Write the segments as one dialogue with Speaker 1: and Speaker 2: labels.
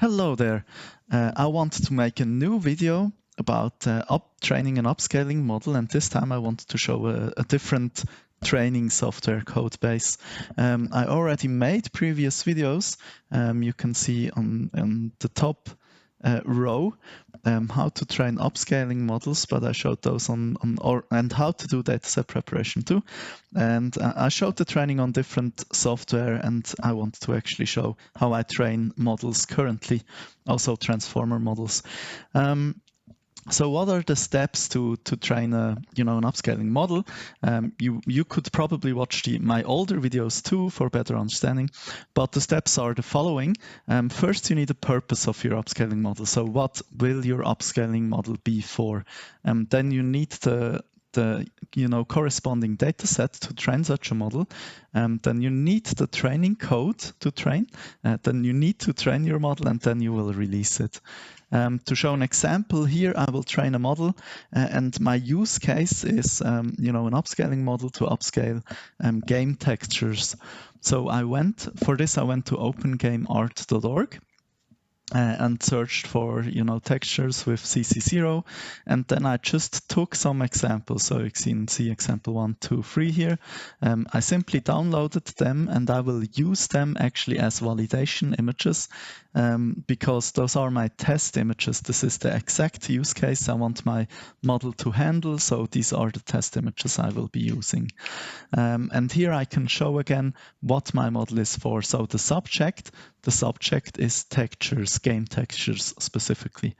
Speaker 1: Hello there. I want to make a new video about training an upscaling model, and this time I want to show a different training software code base. I already made previous videos. You can see on the top row how to train upscaling models, but I showed those and how to do dataset preparation too. And I showed the training on different software, and I want to actually show how I train models currently, also transformer models. So what are the steps to train an upscaling model? You could probably watch my older videos too for better understanding, but the steps are the following. First, you need a purpose of your upscaling model. So what will your upscaling model be for? Then you need the corresponding data set to train such a model. Then you need the training code to train. Then you need to train your model, and then you will release it. To show an example here, I will train a model, and my use case is an upscaling model to upscale game textures. So I went to opengameart.org. And searched for textures with CC0, and then I just took some examples. So you can see example 1, 2, 3 here. I simply downloaded them, and I will use them actually as validation images because those are my test images. This is the exact use case I want my model to handle, so these are the test images I will be using. And here I can show again what my model is for. So the subject is textures, game textures specifically.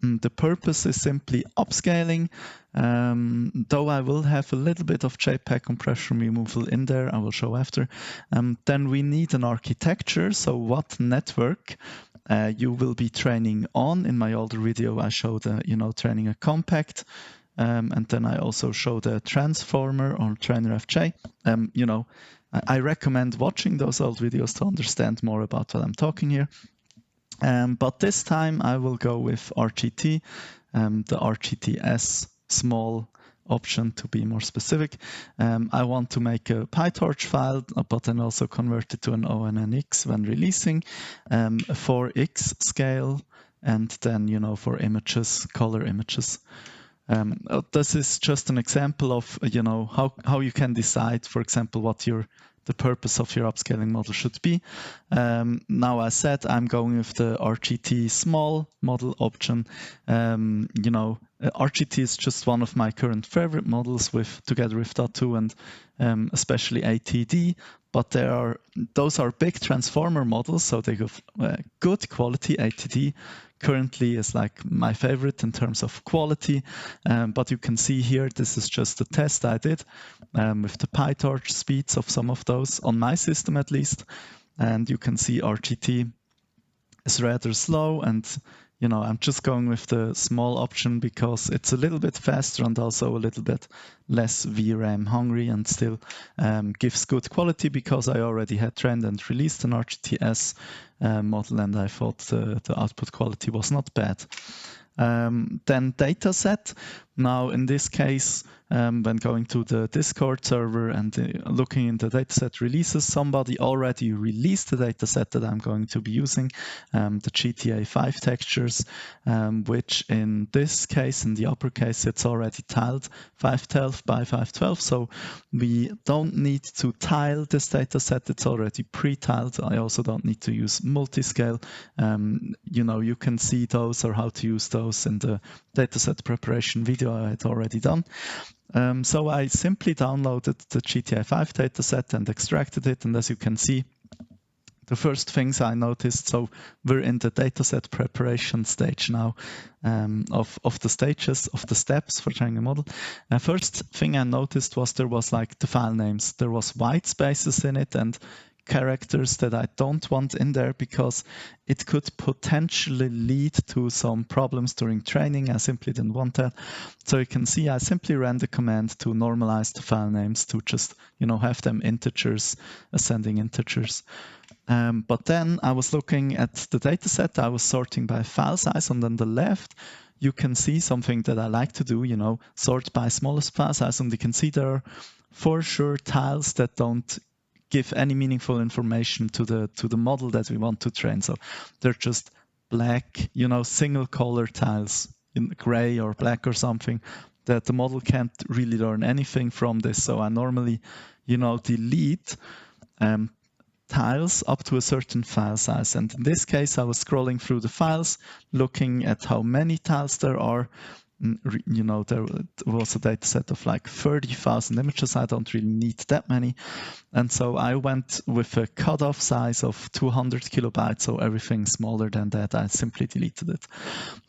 Speaker 1: The purpose is simply upscaling, though I will have a little bit of JPEG compression removal in there, I will show after. Then we need an architecture, so what network you will be training on. In my older video, I showed training a compact, and then I also showed a transformer or trainer FJ. I recommend watching those old videos to understand more about what I'm talking here. But this time I will go with RGT, the RGTS small option to be more specific. I want to make a PyTorch file, but then also convert it to an onnx when releasing, for X scale, and then for images, color images. This is just an example of how you can decide, for example, what the purpose of your upscaling model should be. Now, I said I'm going with the RGT small model option. RGT is just one of my current favorite models together with Datu and especially ATD. But those are big transformer models, so they have good quality. ATD currently is like my favorite in terms of quality, but you can see here this is just a test I did with the PyTorch speeds of some of those on my system at least, and you can see RGT is rather slow, and I'm just going with the small option because it's a little bit faster and also a little bit less VRAM hungry, and still gives good quality because I already had trained and released an RGTS model, and I thought the output quality was not bad. Then dataset. Now in this case, when going to the Discord server and looking in the dataset releases, somebody already released the dataset that I'm going to be using, the GTA 5 textures, which in this case, in the uppercase, it's already tiled 512 by 512. So we don't need to tile this dataset, it's already pre-tiled. I also don't need to use multiscale. You can see those or how to use those in the dataset preparation video I had already done. So I simply downloaded the GTA 5 dataset and extracted it, and as you can see, the first things I noticed, so we're in the dataset preparation stage now of the stages, of the steps for training a model. First thing I noticed was there was like the file names. There was white spaces in it and characters that I don't want in there because it could potentially lead to some problems during training. I simply didn't want that. So you can see I simply ran the command to normalize the file names to just have them integers, ascending integers. But then I was looking at the dataset, I was sorting by file size, and on the left you can see something that I like to do, sort by smallest file size, and you can see there are for sure tiles that don't give any meaningful information to the model that we want to train. So they're just black, single color tiles in gray or black or something, that the model can't really learn anything from this. So I normally, delete tiles up to a certain file size. And in this case, I was scrolling through the files, looking at how many tiles there are. There was a data set of like 30,000 images. I don't really need that many. And so I went with a cutoff size of 200 kilobytes. So everything smaller than that, I simply deleted it.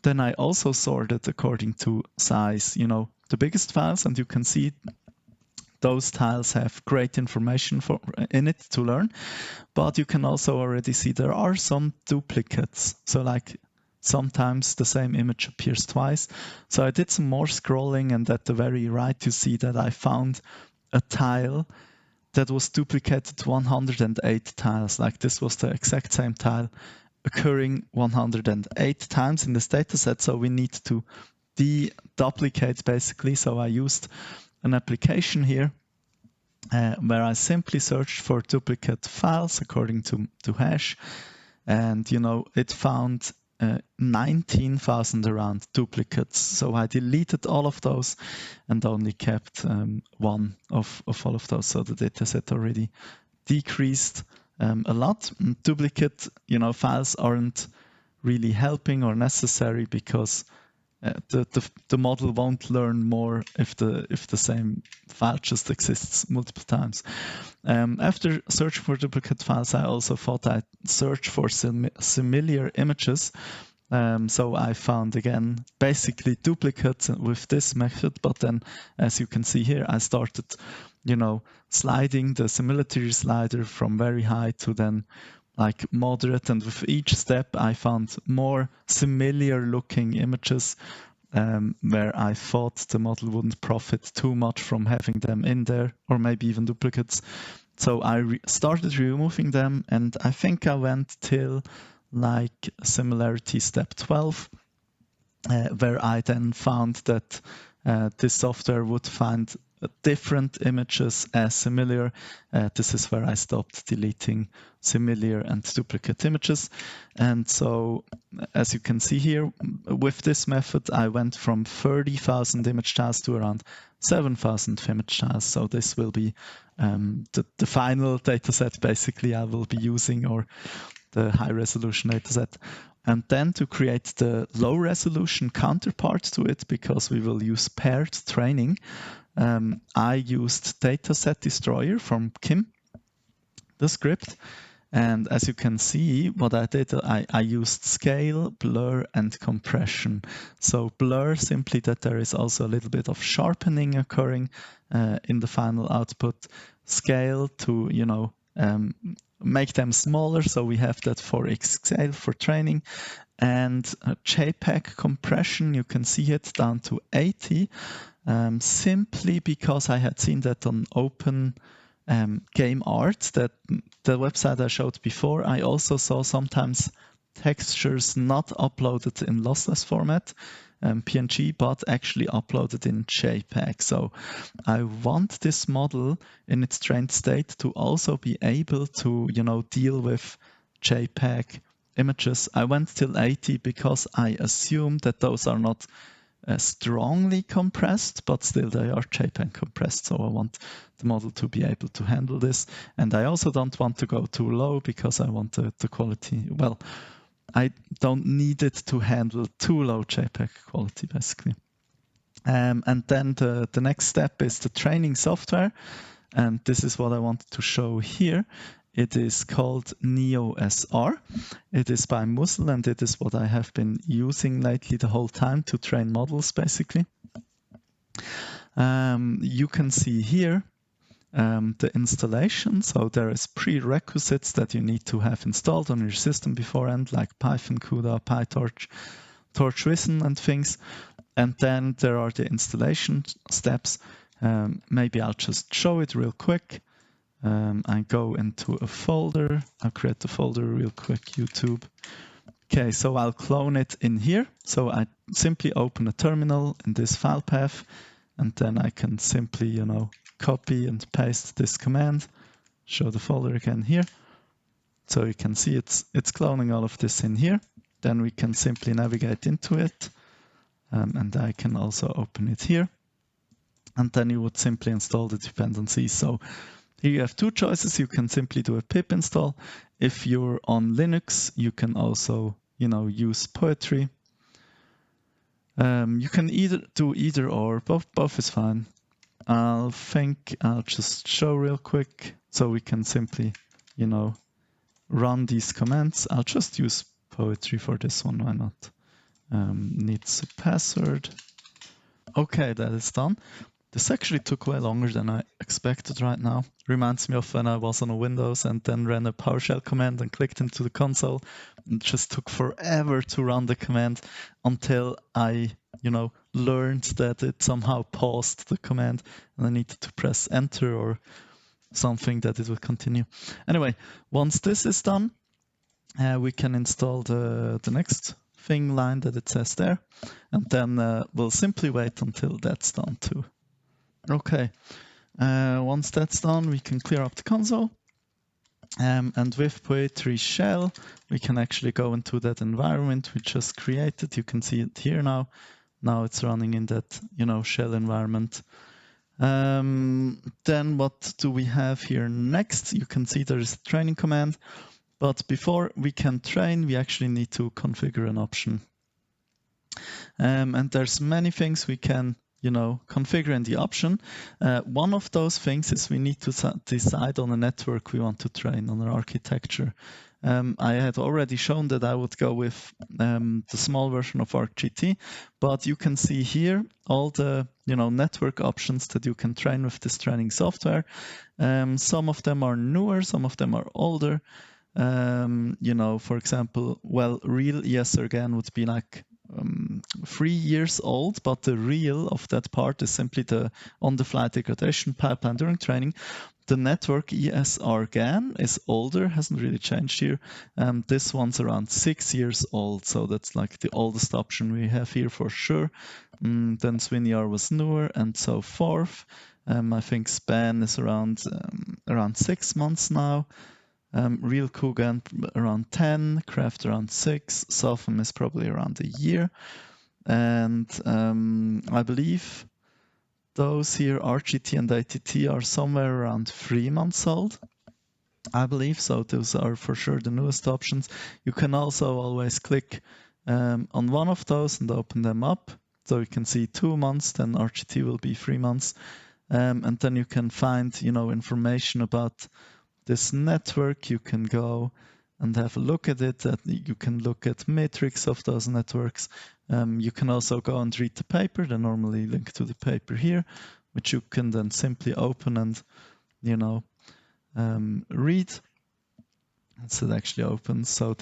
Speaker 1: Then I also sorted according to size, the biggest files, and you can see those tiles have great information in it to learn, but you can also already see there are some duplicates. So like sometimes the same image appears twice. So I did some more scrolling, and at the very right you see that I found a tile that was duplicated 108 tiles. Like this was the exact same tile occurring 108 times in this data set. So we need to de-duplicate basically. So I used an application here where I simply searched for duplicate files according to hash, and it found 19,000 around duplicates. So I deleted all of those and only kept one of all of those. So the dataset already decreased a lot. Duplicate files aren't really helping or necessary because the model won't learn more if the same file just exists multiple times. After searching for duplicate files, I also thought I'd search for similar images. So I found again basically duplicates with this method, but then as you can see here, I started sliding the similarity slider from very high to then like moderate, and with each step I found more similar looking images where I thought the model wouldn't profit too much from having them in there, or maybe even duplicates. So I started removing them, and I think I went till like similarity step 12, where I then found that this software would find different images as similar. This is where I stopped deleting similar and duplicate images. And so, as you can see here, with this method, I went from 30,000 image tiles to around 7,000 image tiles. So this will be the final dataset basically I will be using, or the high resolution dataset. And then to create the low resolution counterpart to it, because we will use paired training, I used dataset destroyer from Kim, the script. And as you can see, what I did, I used scale, blur, and compression. So blur, simply that there is also a little bit of sharpening occurring in the final output. Scale to, make them smaller, so we have that for scale for training. And JPEG compression, you can see it down to 80, simply because I had seen that on Open Game Art, that the website I showed before. I also saw sometimes textures not uploaded in lossless format, PNG, but actually uploaded in JPEG. So I want this model in its trained state to also be able to, deal with JPEG images. I went till 80 because I assume that those are not strongly compressed, but still they are JPEG compressed. So I want the model to be able to handle this. And I also don't want to go too low because I want the quality, well, I don't need it to handle too low JPEG quality, basically. And then the next step is the training software. And this is what I wanted to show here. It is called neosr. It is by Muzzle, and it is what I have been using lately the whole time to train models, basically. You can see here the installation. So there is prerequisites that you need to have installed on your system beforehand, like Python, CUDA, PyTorch, TorchWizen and things. And then there are the installation steps. Maybe I'll just show it real quick. I go into a folder. I'll create a folder real quick, YouTube. Okay, so I'll clone it in here. So I simply open a terminal in this file path, and then I can simply, copy and paste this command, show the folder again here. So you can see it's cloning all of this in here. then we can simply navigate into it. And I can also open it here. And then you would simply install the dependencies. So here you have two choices. You can simply do a pip install. If you're on Linux, you can also, use Poetry. You can do either or. Both is fine. I'll just show real quick so we can simply, run these commands. I'll just use Poetry for this one. Why not? Needs a password. Okay, that is done. This actually took way longer than I expected right now. Reminds me of when I was on a Windows and then ran a PowerShell command and clicked into the console. It just took forever to run the command until I, learned that it somehow paused the command and I needed to press enter or something that it would continue. Anyway, once this is done, we can install the next thing line that it says there, and then we'll simply wait until that's done too. Okay, once that's done, we can clear up the console. And with Poetry Shell, we can actually go into that environment we just created. You can see it here now. Now it's running in that, shell environment. Then what do we have here next? You can see there is a training command. But before we can train, we actually need to configure an option. And there's many things we can, configure in the option. One of those things is we need to decide on a network we want to train, on an architecture. I had already shown that I would go with the small version of ArcGT, but you can see here all the network options that you can train with this training software. Some of them are newer, some of them are older. For example, real ESR again would be like 3 years old, but the real of that part is simply the on-the-fly degradation pipeline during training. The network ESR GAN is older, hasn't really changed here. This one's around 6 years old, so that's like the oldest option we have here for sure. Then SwinER was newer and so forth. I think Span is around 6 months now. Real Kugan around 10, Craft around 6, Sofum is probably around a year. And I believe those here, RGT and ATT, are somewhere around 3 months old, I believe. So those are for sure the newest options. You can also always click on one of those and open them up. So you can see 2 months, then RGT will be 3 months. And then you can find, information about this network. You can go and have a look at it. You can look at metrics of those networks. You can also go and read the paper. They normally link to the paper here, which you can then simply open and, read. So it actually opens. So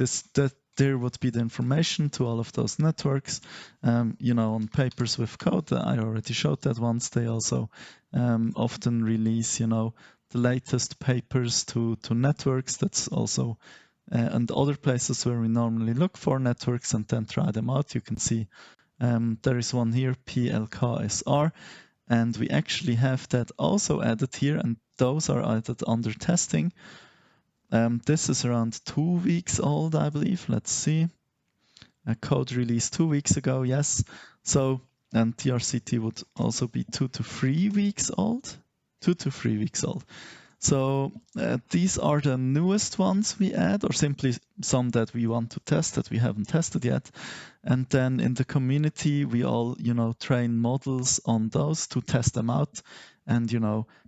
Speaker 1: there would be the information to all of those networks. On papers with code, I already showed that once. They also often release, the latest papers to networks. That's also and other places where we normally look for networks and then try them out. You can see there is one here, pics-score, and we actually have that also added here, and those are added under testing. This is around 2 weeks old, I believe. Let's see. A code released 2 weeks ago, yes. So, and TRCT would also be 2 to 3 weeks old. 2 to 3 weeks old. So these are the newest ones we add, or simply some that we want to test that we haven't tested yet. And then in the community, we all, train models on those to test them out and,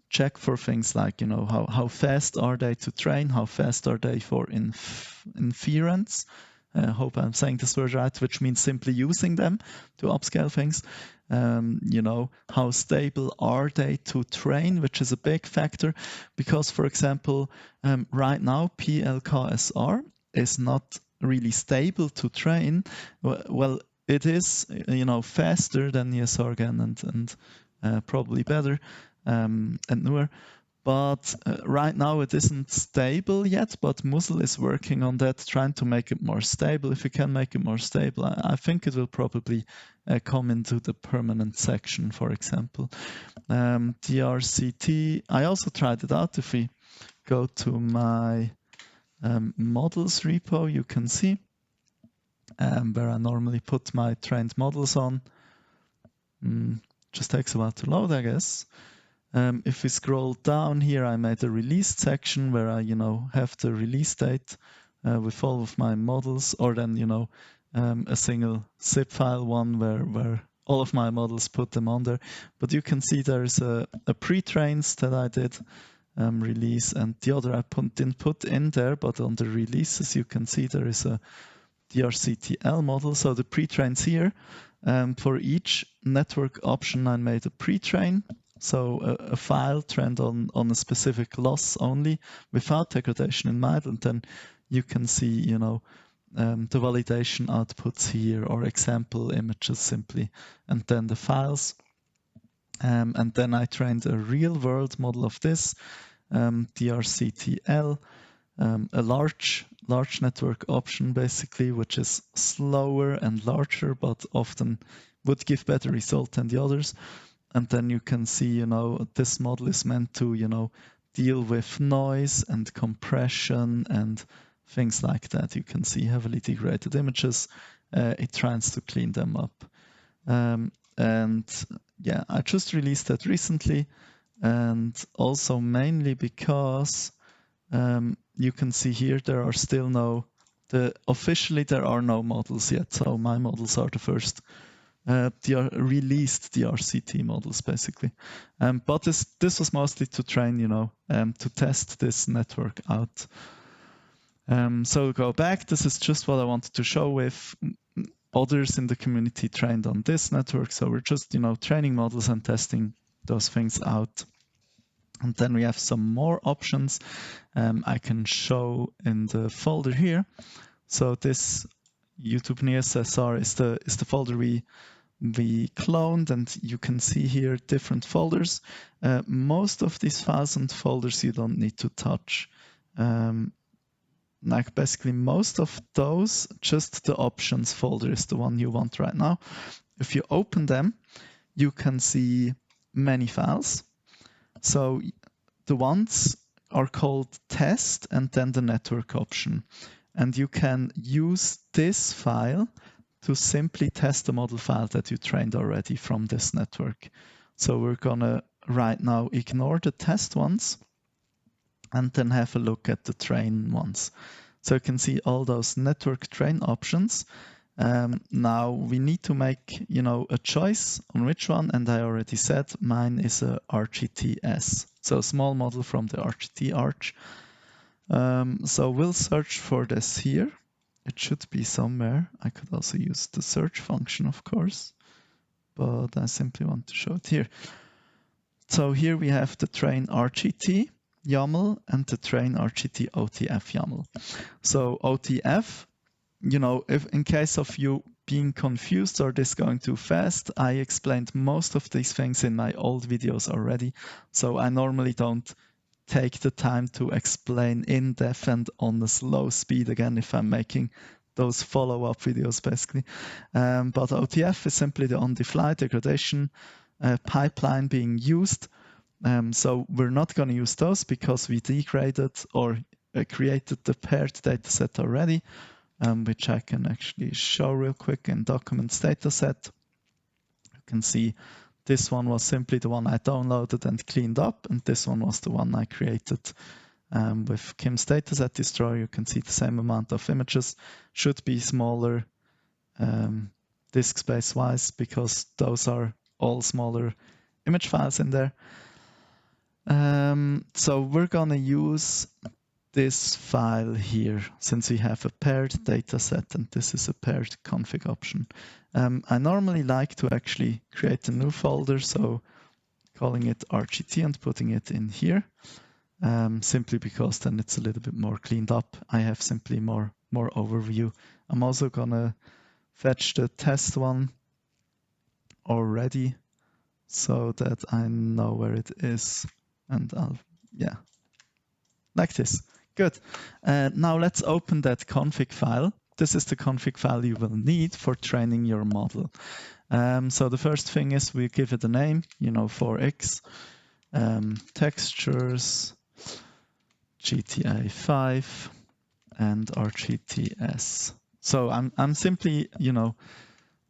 Speaker 1: check for things like, how fast are they to train? How fast are they for inference? I hope I'm saying this word right, which means simply using them to upscale things. How stable are they to train, which is a big factor, because, for example, right now, pics-score is not really stable to train. Well, it is, faster than ESR GAN and probably better and newer. But right now it isn't stable yet, but Muzzle is working on that, trying to make it more stable. If we can make it more stable, I think it will probably come into the permanent section, for example. DRCT, I also tried it out. If we go to my models repo, you can see where I normally put my trained models on. Just takes a while to load, I guess. If we scroll down here, I made a released section where I, have the release date with all of my models, or then, a single zip file one where all of my models, put them on there. But you can see there's a pre-trains that I did release, and the other I didn't put in there, but on the releases you can see there is a drctl model. So the pre-trains here, for each network option I made a pre-train. So a file trained on a specific loss only without degradation in mind, and then you can see, the validation outputs here, or example images simply, and then the files. And then I trained a real world model of this, drctl, a large network option basically, which is slower and larger, but often would give better result than the others. And then you can see, this model is meant to, deal with noise and compression and things like that. You can see heavily degraded images. It tries to clean them up. And yeah, I just released that recently, and also mainly because you can see here there are still officially there are no models yet. So my models are the first released DRCT models basically. But this was mostly to train, to test this network out. So go back. This is just what I wanted to show with others in the community trained on this network. So we're just, training models and testing those things out. And then we have some more options I can show in the folder here. So this YouTube neosr is the folder we cloned, and you can see here different folders. Most of these files and folders you don't need to touch. Like basically most of those, just the options folder is the one you want right now. If you open them, you can see many files. So the ones are called test and then the network option. And you can use this file to simply test the model file that you trained already from this network. So we're gonna right now ignore the test ones and then have a look at the train ones. So you can see all those network train options. Now we need to make, a choice on which one, and I already said mine is a RGTS, so a small model from the RGT arch. So we'll search for this here. It should be somewhere. I could also use the search function, of course, but I simply want to show it here. So here we have the train RGT YAML and the train RGT OTF YAML. So OTF, if in case of you being confused or this going too fast, I explained most of these things in my old videos already. So I normally don't take the time to explain in depth and on a slow speed again if I'm making those follow-up videos basically. But OTF is simply the on-the-fly degradation pipeline being used. So we're not going to use those because we degraded or created the paired dataset already, which I can actually show real quick in documents dataset. You can see this one was simply the one I downloaded and cleaned up, and this one was the one I created with Kim's dataset destroyer. You can see the same amount of images. Should be smaller disk space wise because those are all smaller image files in there. So we're gonna use this file here since we have a paired dataset and this is a paired config option. I normally like to actually create a new folder, so calling it RGT and putting it in here, simply because then it's a little bit more cleaned up. I have simply more overview. I'm also gonna fetch the test one already so that I know where it is, and yeah, like this. Good. Now let's open that config file. This is the config file you will need for training your model. So the first thing is we give it a name, 4x, textures, GTA 5, and RGTS. So I'm simply,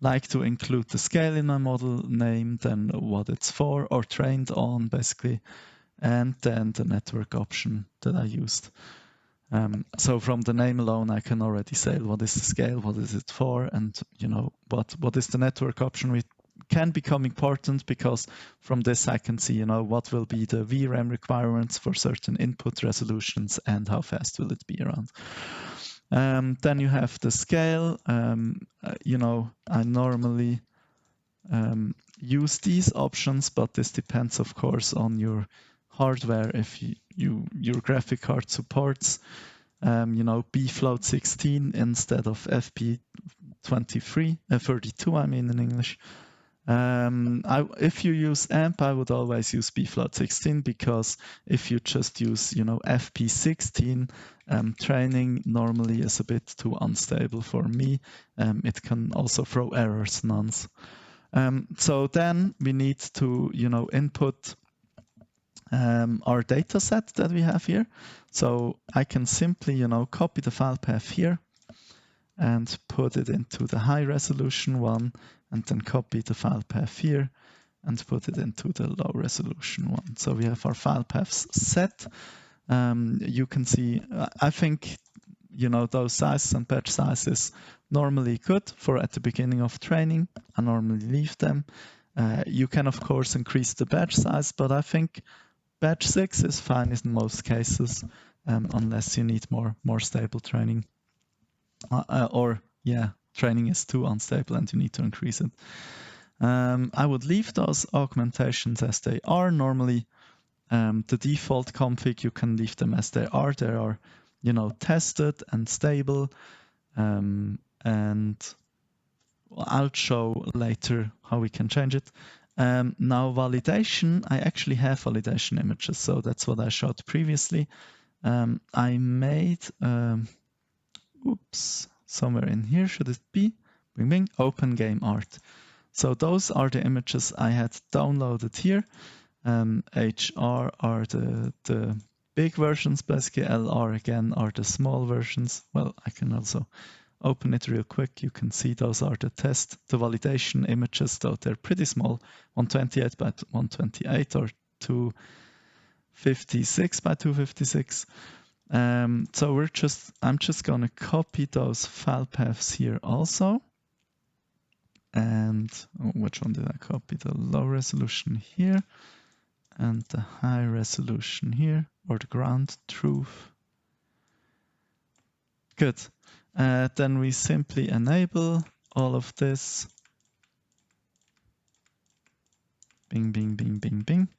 Speaker 1: like to include the scale in my model name, then what it's for or trained on basically, and then the network option that I used. So from the name alone, I can already say what is the scale, what is it for, and what is the network option. We can become important because from this I can see what will be the VRAM requirements for certain input resolutions and how fast will it be around. Then you have the scale. I normally use these options, but this depends, of course, on your hardware. If your graphic card supports, bfloat 16 instead of FP32, I mean in English. If you use AMP, I would always use bfloat 16 because if you just use, FP16, training normally is a bit too unstable for me. It can also throw errors, nonce. So then we need to, input our data set that we have here. So I can simply, copy the file path here and put it into the high resolution one, and then copy the file path here and put it into the low resolution one. So we have our file paths set. You can see, I think, those sizes and batch sizes normally good for at the beginning of training. I normally leave them. You can, of course, increase the batch size, but I think batch 6 is fine in most cases, unless you need more stable training. Training is too unstable and you need to increase it. I would leave those augmentations as they are. Normally, the default config, you can leave them as they are. They are, tested and stable. And I'll show later how we can change it. Now validation, I actually have validation images, so that's what I showed previously. I made, somewhere in here should it be? Bing bing, open game art. So those are the images I had downloaded here. HR are the big versions, basically. LR again are the small versions. Well, I can also open it real quick. You can see those are the validation images, though they're pretty small, 128 by 128 or 256 by 256. So I'm just gonna copy those file paths here also. And which one did I copy? The low resolution here and the high resolution here, or the ground truth. Good. Then we simply enable all of this. Bing, bing, bing, bing, bing.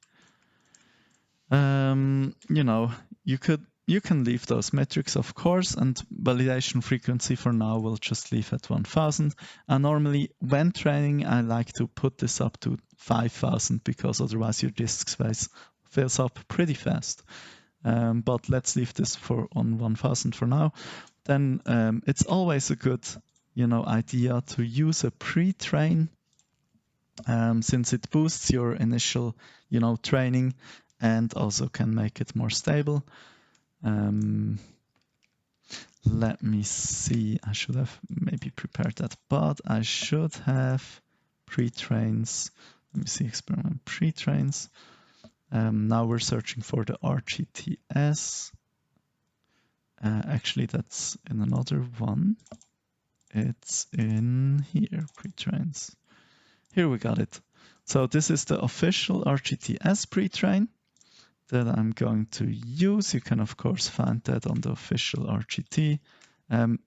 Speaker 1: You can leave those metrics, of course, and validation frequency for now we'll just leave at 1000. And normally when training, I like to put this up to 5000 because otherwise your disk space fills up pretty fast. But let's leave this on 1000 for now. Then it's always a good, idea to use a pre-train since it boosts your initial, training and also can make it more stable. Let me see. I should have maybe prepared that, but I should have pre-trains. Let me see, experiment pre-trains. Now we're searching for the RGTS. Actually, that's in another one. It's in here, pre-trains. Here we got it. So this is the official RGTS pre-train that I'm going to use. You can, of course, find that on the official RGT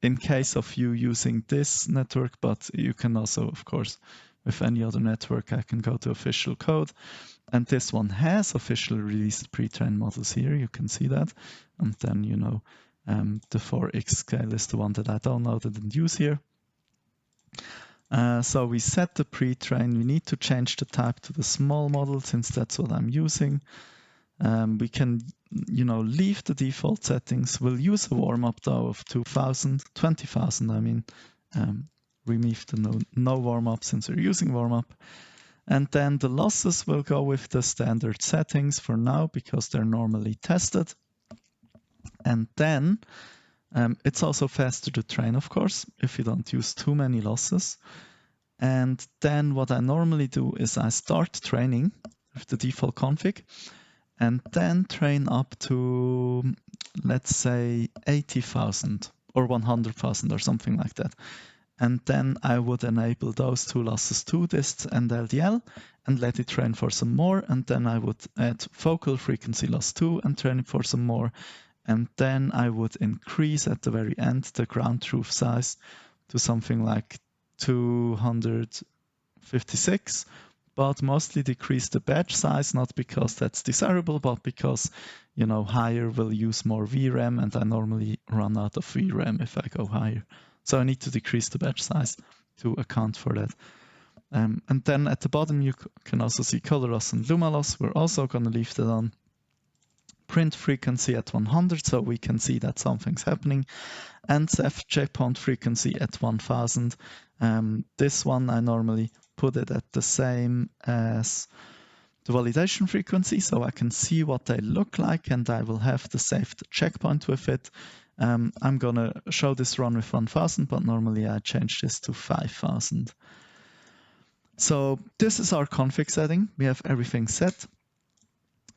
Speaker 1: in case of you using this network, but you can also, of course, with any other network, I can go to official code. And this one has officially released pre-trained models here. You can see that. And then, the 4x scale is the one that I downloaded and use here. So we set the pre-train. We need to change the type to the small model since that's what I'm using. We can, leave the default settings. We'll use a warm-up though of 2000, 20,000. I mean, remove the no warm-up since we're using warm-up. And then the losses will go with the standard settings for now because they're normally tested. And then It's also faster to train, of course, if you don't use too many losses. And then what I normally do is I start training with the default config and then train up to, let's say, 80,000 or 100,000 or something like that. And then I would enable those two losses to dist and LDL and let it train for some more. And then I would add focal frequency loss 2 and train it for some more. And then I would increase at the very end the ground truth size to something like 256, but mostly decrease the batch size, not because that's desirable, but because, higher will use more VRAM, and I normally run out of VRAM if I go higher. So I need to decrease the batch size to account for that. And then at the bottom, you can also see color loss and luma loss. We're also going to leave that on. Print frequency at 100, so we can see that something's happening. And checkpoint frequency at 1000. This one, I normally put it at the same as the validation frequency, so I can see what they look like, and I will have the saved checkpoint with it. I'm going to show this run with 1000, but normally I change this to 5000. So this is our config setting. We have everything set.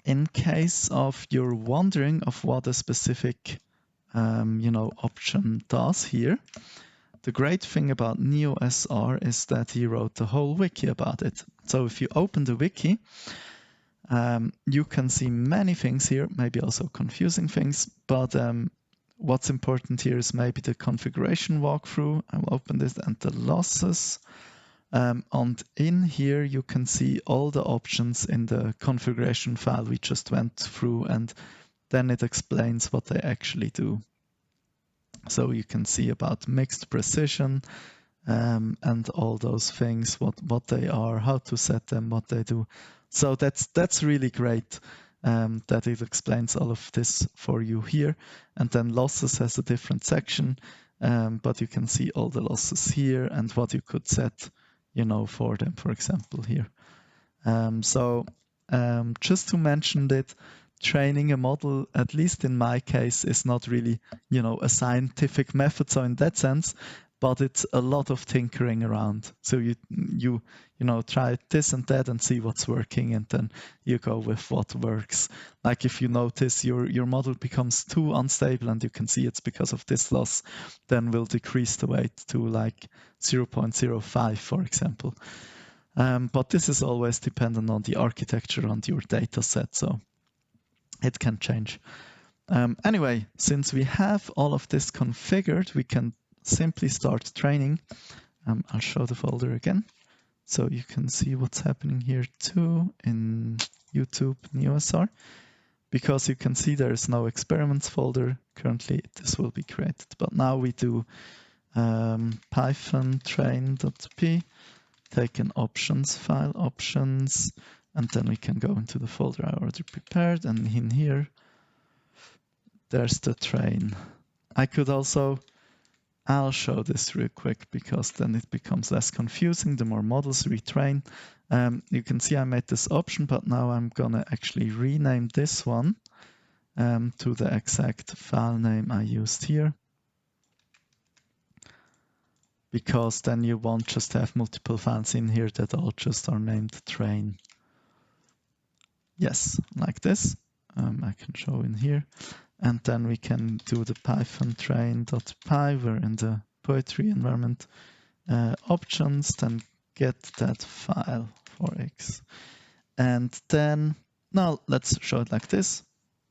Speaker 1: In case of you're wondering of what a specific option does here, the great thing about neosr is that he wrote the whole wiki about it. So if you open the wiki, you can see many things here, maybe also confusing things, but what's important here is maybe the configuration walkthrough. I will open this and the losses. And in here, you can see all the options in the configuration file we just went through, and then it explains what they actually do. So you can see about mixed precision and all those things, what they are, how to set them, what they do. So that's really great that it explains all of this for you here. And then losses has a different section, but you can see all the losses here and what you could set for them, for example, here. Just to mention that training a model, at least in my case, is not really, a scientific method. So in that sense, but it's a lot of tinkering around. So you try this and that and see what's working, and then you go with what works. Like if you notice your model becomes too unstable and you can see it's because of this loss, then we'll decrease the weight to like 0.05, for example. But this is always dependent on the architecture and your data set, so it can change. Anyway, since we have all of this configured, we can simply start training. I'll show the folder again, so you can see what's happening here too in YouTube neosr. Because you can see there is no experiments folder currently, this will be created. But now we do python train.p, take an options file, options, and then we can go into the folder I already prepared, and in here, there's the train. I'll show this real quick because then it becomes less confusing the more models we train. You can see I made this option, but now I'm gonna actually rename this one to the exact file name I used here, because then you won't just have multiple files in here that all just are named train. Yes, like this. I can show in here. And then we can do the python train.py. We're in the poetry environment options, then get that file for X. And then, now let's show it like this.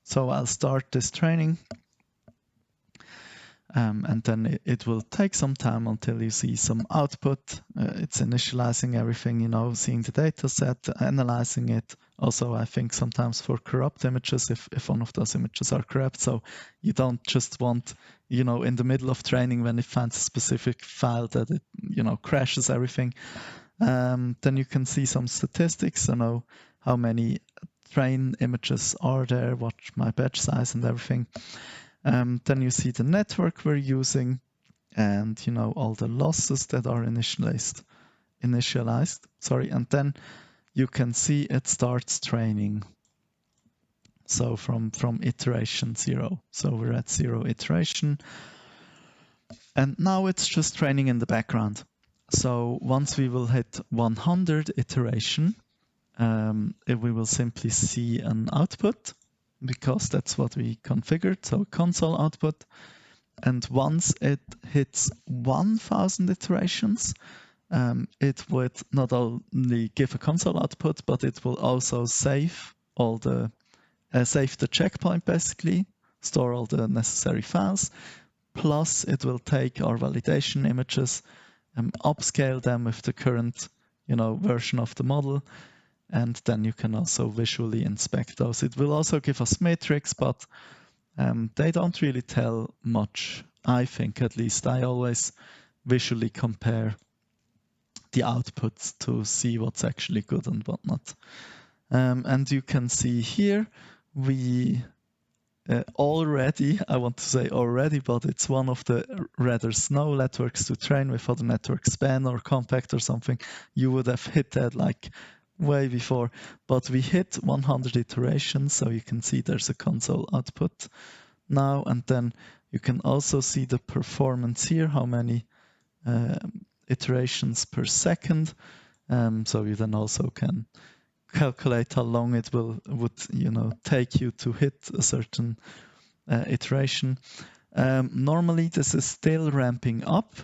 Speaker 1: So I'll start this training. And then it will take some time until you see some output. It's initializing everything, seeing the data set, analyzing it. Also, I think sometimes for corrupt images, if one of those images are corrupt, so you don't just want, in the middle of training when it finds a specific file that it, crashes everything. Then you can see some statistics, how many train images are there, what's my batch size and everything. Then you see the network we're using and, all the losses that are initialized, and then you can see it starts training. So from iteration 0. So we're at 0 iteration. And now it's just training in the background. So once we will hit 100 iteration, we will simply see an output because that's what we configured. So console output. And once it hits 1000 iterations, it would not only give a console output, but it will also save all the save the checkpoint basically, store all the necessary files. Plus, it will take our validation images, upscale them with the current, version of the model, and then you can also visually inspect those. It will also give us metrics, but they don't really tell much. I think, at least, I always visually compare the outputs to see what's actually good and whatnot. And you can see here we already, I want to say already, but it's one of the rather slow networks to train with. Other networks, span or compact or something, you would have hit that like way before. But we hit 100 iterations, so you can see there's a console output now, and then you can also see the performance here, how many iterations per second. So you then also can calculate how long it would take you to hit a certain iteration. Normally this is still ramping up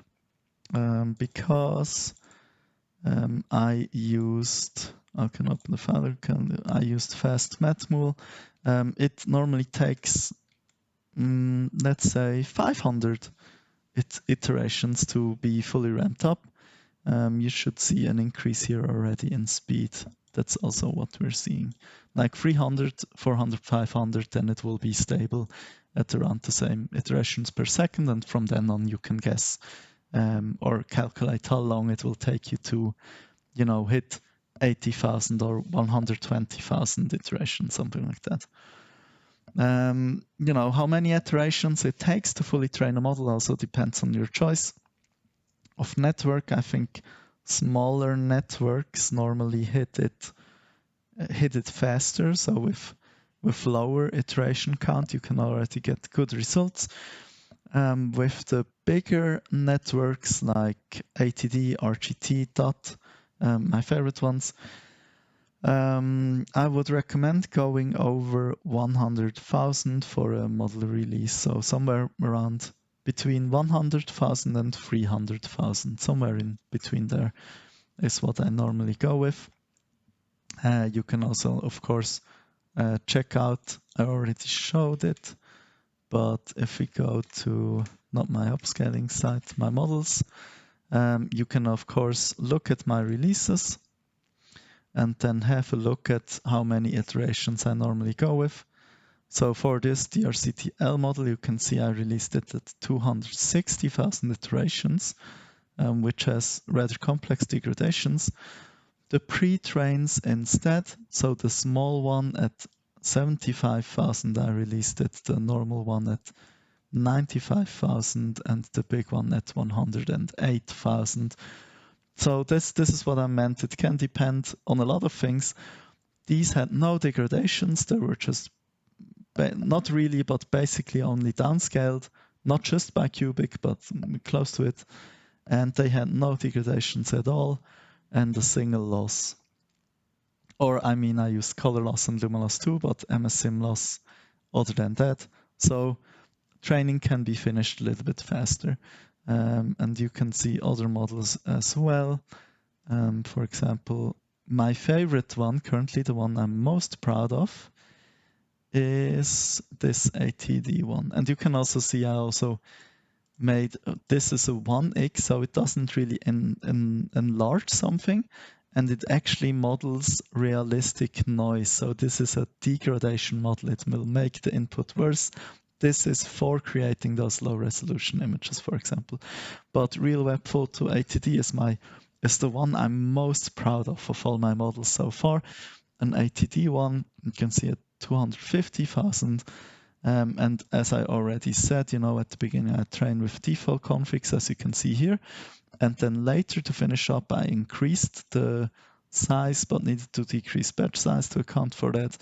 Speaker 1: because I can open the file. I used fast matmul. It normally takes let's say 500 iterations to be fully ramped up. You should see an increase here already in speed. That's also what we're seeing. Like 300, 400, 500, then it will be stable at around the same iterations per second. And from then on, you can guess or calculate how long it will take you to, hit 80,000 or 120,000 iterations, something like that. How many iterations it takes to fully train a model also depends on your choice of network. I think smaller networks normally hit it faster. So with lower iteration count, you can already get good results. With the bigger networks like ATD, RGT, DOT, my favorite ones, I would recommend going over 100,000 for a model release. So somewhere around between 100,000 and 300,000, somewhere in between there is what I normally go with. You can also, of course, check out, I already showed it, but if we go to, not my upscaling site, my models, you can, of course, look at my releases and then have a look at how many iterations I normally go with. So for this DRCTL model, you can see I released it at 260,000 iterations, which has rather complex degradations. The pre-trains instead, so the small one at 75,000, I released it, the normal one at 95,000, and the big one at 108,000. So this is what I meant. It can depend on a lot of things. These had no degradations. They were just not really, but basically only downscaled, not just by cubic, but close to it. And they had no degradations at all and a single loss. Or I used color loss and luma loss too, but MSIM loss other than that. So training can be finished a little bit faster. And you can see other models as well. For example, my favorite one, currently the one I'm most proud of, is this ATD one. And you can also see I also made, this is a 1x, so it doesn't really enlarge something, and it actually models realistic noise. So this is a degradation model. It will make the input worse. This is for creating those low resolution images, for example. But Real Web Photo ATD is the one I'm most proud of all my models so far. An ATD one, you can see at 250,000. And as I already said, at the beginning, I trained with default configs, as you can see here. And then later, to finish up, I increased the size, but needed to decrease batch size to account for that.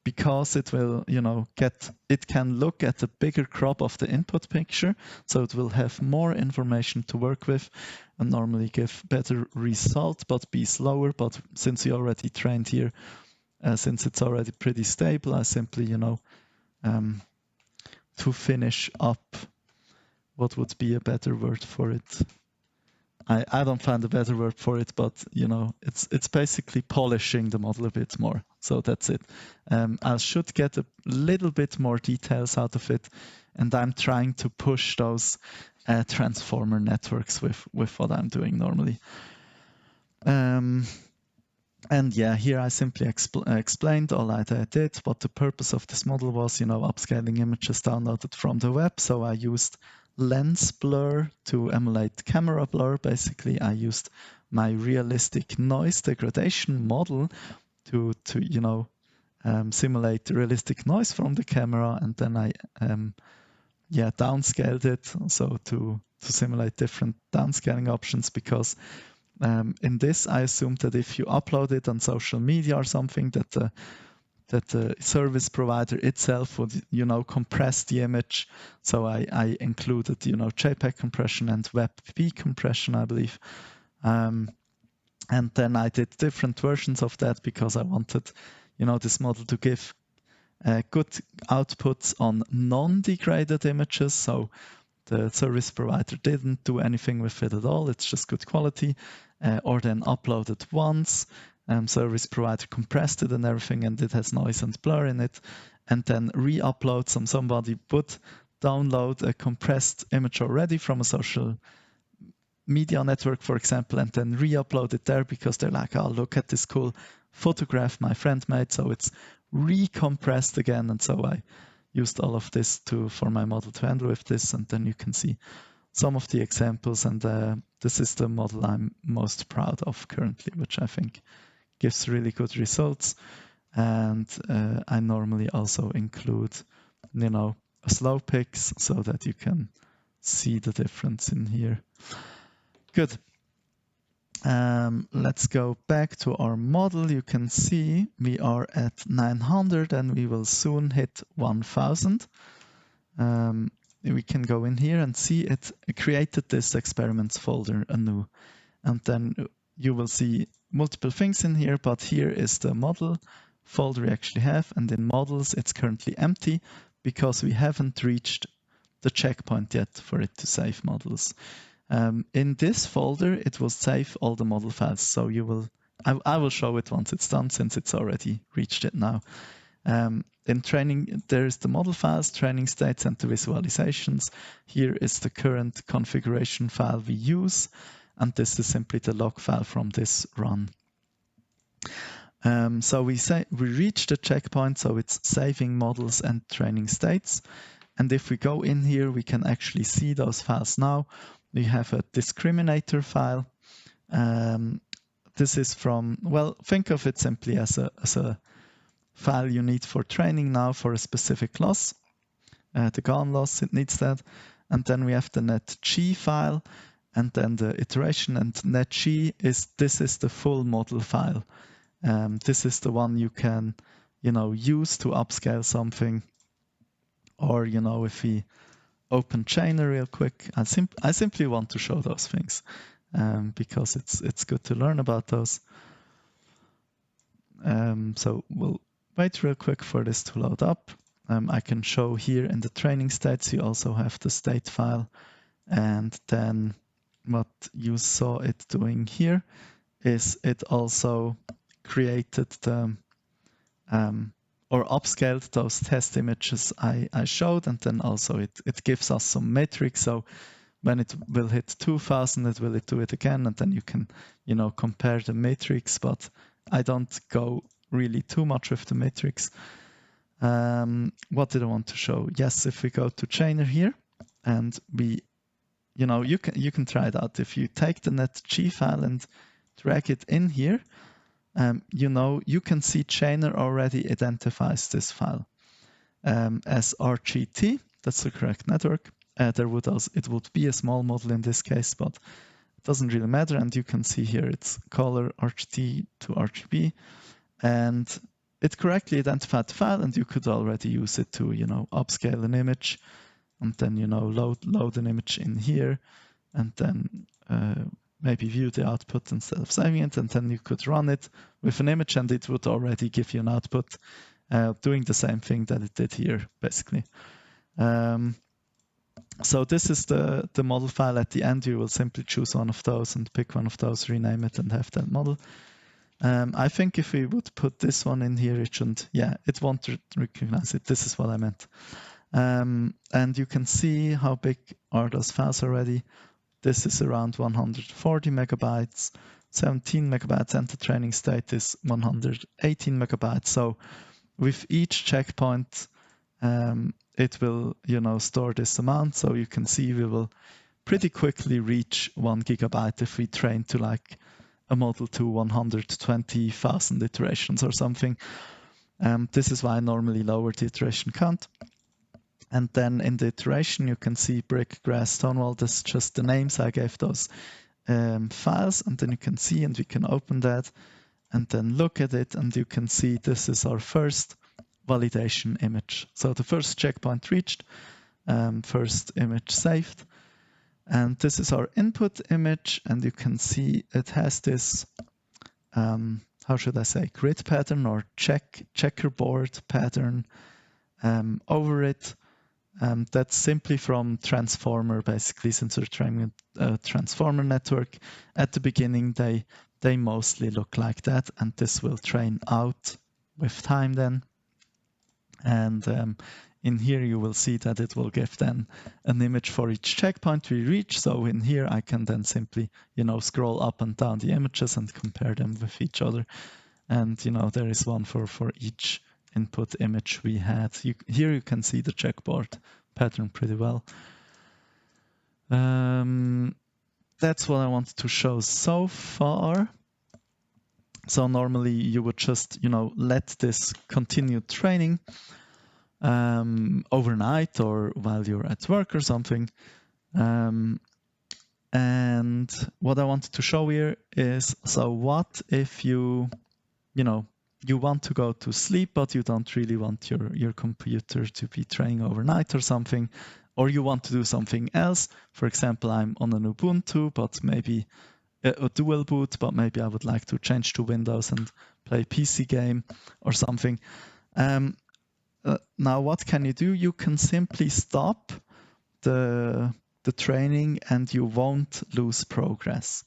Speaker 1: because it will, it can look at a bigger crop of the input picture, so it will have more information to work with and normally give better result, but be slower. But since you already trained here, since it's already pretty stable, I simply, to finish up, what would be a better word for it? I don't find a better word for it, but it's basically polishing the model a bit more. So that's it. I should get a little bit more details out of it, and I'm trying to push those transformer networks with what I'm doing normally. And yeah, here I simply explained all I did, what the purpose of this model was, upscaling images downloaded from the web. So I used lens blur to emulate camera blur. Basically, I used my realistic noise degradation model to simulate realistic noise from the camera, and then I downscaled it so to simulate different downscaling options, because in this I assumed that if you upload it on social media or something, that the service provider itself would compress the image. So I included JPEG compression and WebP compression, I believe. And then I did different versions of that because I wanted this model to give good outputs on non-degraded images. So the service provider didn't do anything with it at all. It's just good quality, or then uploaded once. Service provider compressed it and everything, and it has noise and blur in it, and then re-upload. Somebody would download a compressed image already from a social media network, for example, and then re-upload it there because they're like, oh, look at this cool photograph my friend made. So it's recompressed again, and so I used all of this for my model to handle with this, and then you can see some of the examples, and this is the model I'm most proud of currently, which I think gives really good results. And I normally also include, a slow pics so that you can see the difference in here. Good. Let's go back to our model. You can see we are at 900 and we will soon hit 1000. We can go in here and see it created this experiments folder anew. And then you will see multiple things in here, but here is the model folder we actually have. And in models, it's currently empty because we haven't reached the checkpoint yet for it to save models. In this folder, it will save all the model files. So I will show it once it's done, since it's already reached it now. In training, there's the model files, training states, and the visualizations. Here is the current configuration file we use, and this is simply the log file from this run. So we reached the checkpoint, so it's saving models and training states. And if we go in here, we can actually see those files now. We have a discriminator file. This is from, well, think of it simply as a file you need for training now for a specific loss. The GAN loss, it needs that. And then we have the netg file, and then the iteration, and netg this is the full model file. This is the one you can, use to upscale something. Or, if we open Chainer real quick, I simply want to show those things because it's good to learn about those. So we'll wait real quick for this to load up. I can show here in the training states, you also have the state file. And then what you saw it doing here is it also created the or upscaled those test images I showed, and then also it gives us some metrics. So when it will hit 2000, it will do it again, and then you can compare the metrics. But I don't go really too much with the metrics. What did I want to show? Yes, if we go to Chainer here, and we, you can try it out. If you take the netg file and drag it in here, you can see Chainer already identifies this file as RGT. That's the correct network. It would be a small model in this case, but it doesn't really matter. And you can see here it's color RGT to RGB. And it correctly identified the file, and you could already use it to, upscale an image, and then, load an image in here, and then maybe view the output instead of saving it, and then you could run it with an image, and it would already give you an output doing the same thing that it did here, basically. So this is the model file. At the end, you will simply choose one of those and pick one of those, rename it, and have that model. I think if we would put this one in here, it shouldn't, it won't recognize it. This is what I meant. And you can see how big are those files already. This is around 140 megabytes, 17 megabytes, and the training state is 118 megabytes. So with each checkpoint, it will, store this amount. So you can see we will pretty quickly reach 1 gigabyte if we train to like a model to 120,000 iterations or something. This is why I normally lower the iteration count. And then in the iteration, you can see brick, grass, stonewall. That's just the names I gave those files. And then you can see, and we can open that and then look at it. And you can see this is our first validation image. So the first checkpoint reached, first image saved. And this is our input image. And you can see it has this, how should I say, grid pattern or checkerboard pattern over it. That's simply from transformer, basically, since we're training a transformer network. At the beginning, they mostly look like that, and this will train out with time then. And in here, you will see that it will give then an image for each checkpoint we reach. So in here, I can then simply, scroll up and down the images and compare them with each other. And, there is one for each input image we had. Here you can see the checkboard pattern pretty well. That's what I wanted to show so far. So normally you would just, let this continue training overnight or while you're at work or something. And what I wanted to show here is, so what if you want to go to sleep, but you don't really want your computer to be training overnight or something, or you want to do something else. For example, I'm on an Ubuntu, but maybe a dual boot, but maybe I would like to change to Windows and play PC game or something. Now, what can you do? You can simply stop the training and you won't lose progress.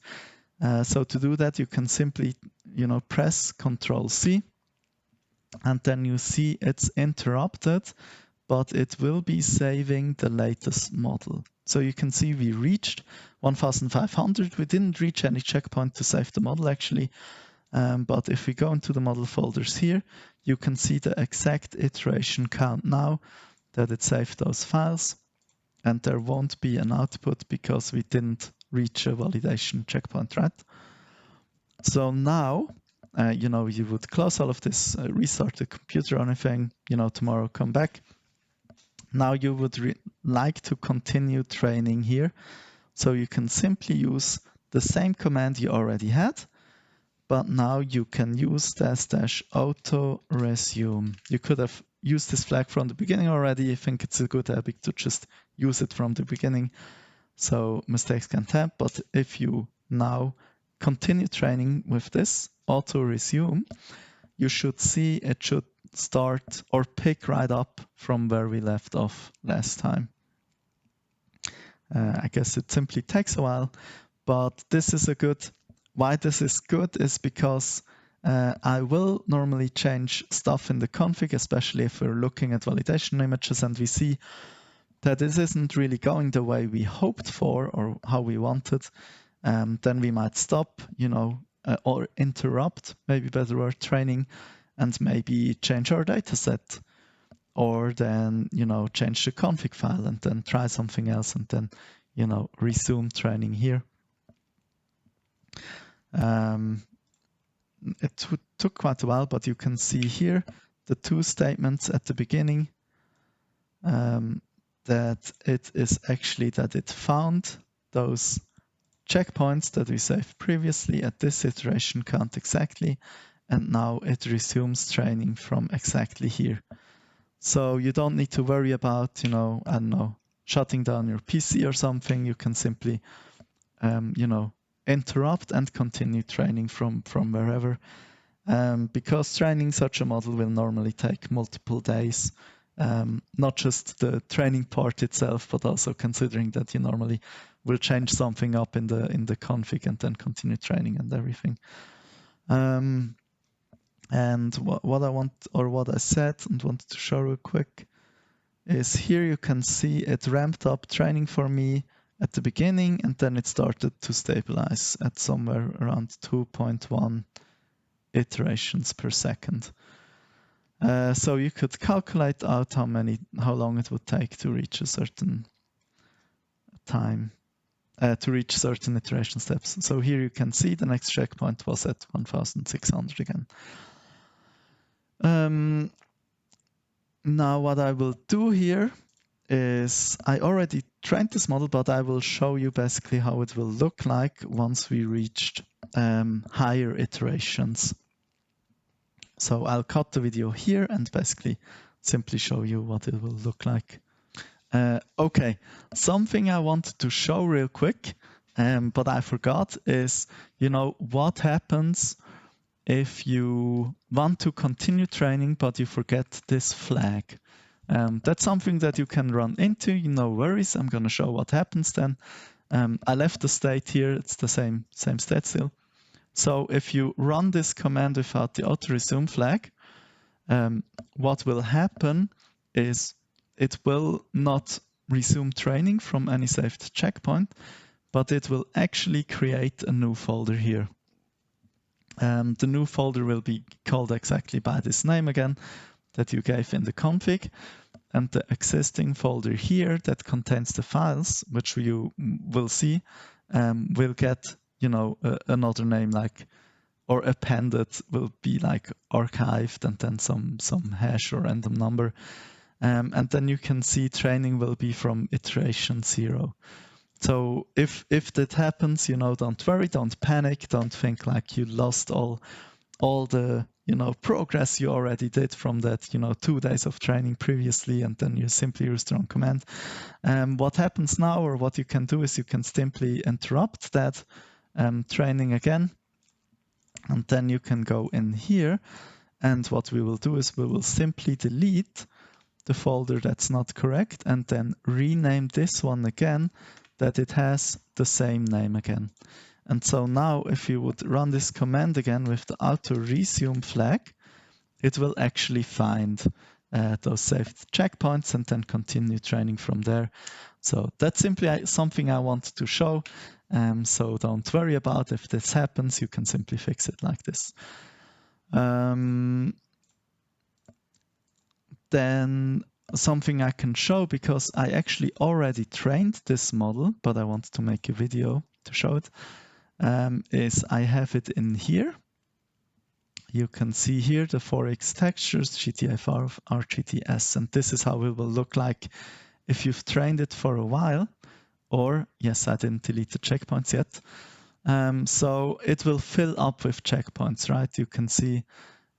Speaker 1: So to do that, you can simply, press Control-C, and then you see it's interrupted, but it will be saving the latest model. So you can see we reached 1,500. We didn't reach any checkpoint to save the model, actually. But if we go into the model folders here, you can see the exact iteration count now that it saved those files. And there won't be an output because we didn't reach a validation checkpoint, right? So now, you would close all of this, restart the computer or anything, tomorrow come back. Now you would like to continue training here. So you can simply use the same command you already had, but now you can use --auto resume. You could have used this flag from the beginning already. I think it's a good habit to just use it from the beginning, so mistakes can happen. But if you now continue training with this auto resume, you should see it should start or pick right up from where we left off last time. I guess it simply takes a while, but this is why this is good is because I will normally change stuff in the config, especially if we're looking at validation images and we see that this isn't really going the way we hoped for or how we wanted. Then we might stop, or interrupt, maybe better word, training, and maybe change our dataset, or then, change the config file and then try something else and then, resume training here. It took quite a while, but you can see here the two statements at the beginning, that it is actually that it found those checkpoints that we saved previously at this iteration count exactly, and now it resumes training from exactly here. So you don't need to worry about, I don't know, shutting down your PC or something. You can simply, interrupt and continue training from wherever. Because training such a model will normally take multiple days, not just the training part itself, but also considering that you normally will change something up in the config and then continue training and everything. And what I said and wanted to show real quick is here you can see it ramped up training for me at the beginning, and then it started to stabilize at somewhere around 2.1 iterations per second. So you could calculate out how long it would take to reach a certain time, to reach certain iteration steps. So here you can see the next checkpoint was at 1600 again. Now what I will do here is I already trained this model, but I will show you basically how it will look like once we reached higher iterations. So I'll cut the video here and basically simply show you what it will look like. Okay, something I wanted to show real quick, but I forgot is, what happens if you want to continue training, but you forget this flag. That's something that you can run into, no worries. I'm going to show what happens then. I left the state here. It's the same state still. So if you run this command without the auto resume flag, what will happen is it will not resume training from any saved checkpoint, but it will actually create a new folder here. The new folder will be called exactly by this name again that you gave in the config, and the existing folder here that contains the files, which you will see, will get another name or appended, will be like archived and then some hash or random number, and then you can see training will be from iteration 0. So if that happens, don't worry, don't panic, don't think like you lost all the progress you already did from that 2 days of training previously, and then you simply use the wrong command. What happens now, or what you can do, is you can simply interrupt that training again, and then you can go in here, and what we will do is we will simply delete the folder that's not correct and then rename this one again that it has the same name again. And so now if you would run this command again with the auto resume flag, it will actually find those saved checkpoints and then continue training from there. So that's simply something I wanted to show. So don't worry about if this happens, you can simply fix it like this. Then something I can show, because I actually already trained this model, but I wanted to make a video to show it, is I have it in here. You can see here the 4x textures, GTFR, RGTS, and this is how it will look like if you've trained it for a while, or, yes, I didn't delete the checkpoints yet. So it will fill up with checkpoints, right? You can see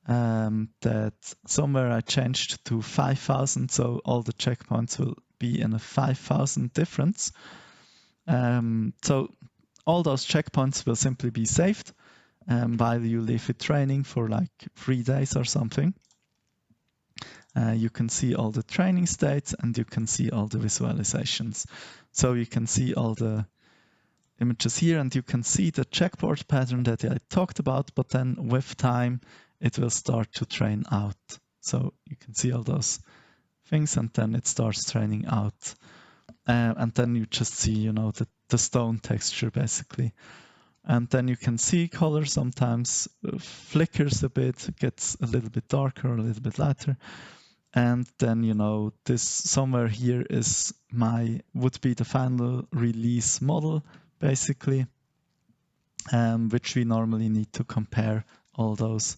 Speaker 1: that somewhere I changed to 5,000, so all the checkpoints will be in a 5,000 difference. So all those checkpoints will simply be saved while you leave it training for like 3 days or something. You can see all the training states and you can see all the visualizations. So you can see all the images here, and you can see the checkboard pattern that I talked about, but then with time it will start to train out. So you can see all those things, and then it starts training out. And then you just see, the stone texture basically. And then you can see color sometimes flickers a bit, gets a little bit darker, a little bit lighter. And then, this somewhere here is would be the final release model, basically, which we normally need to compare all those.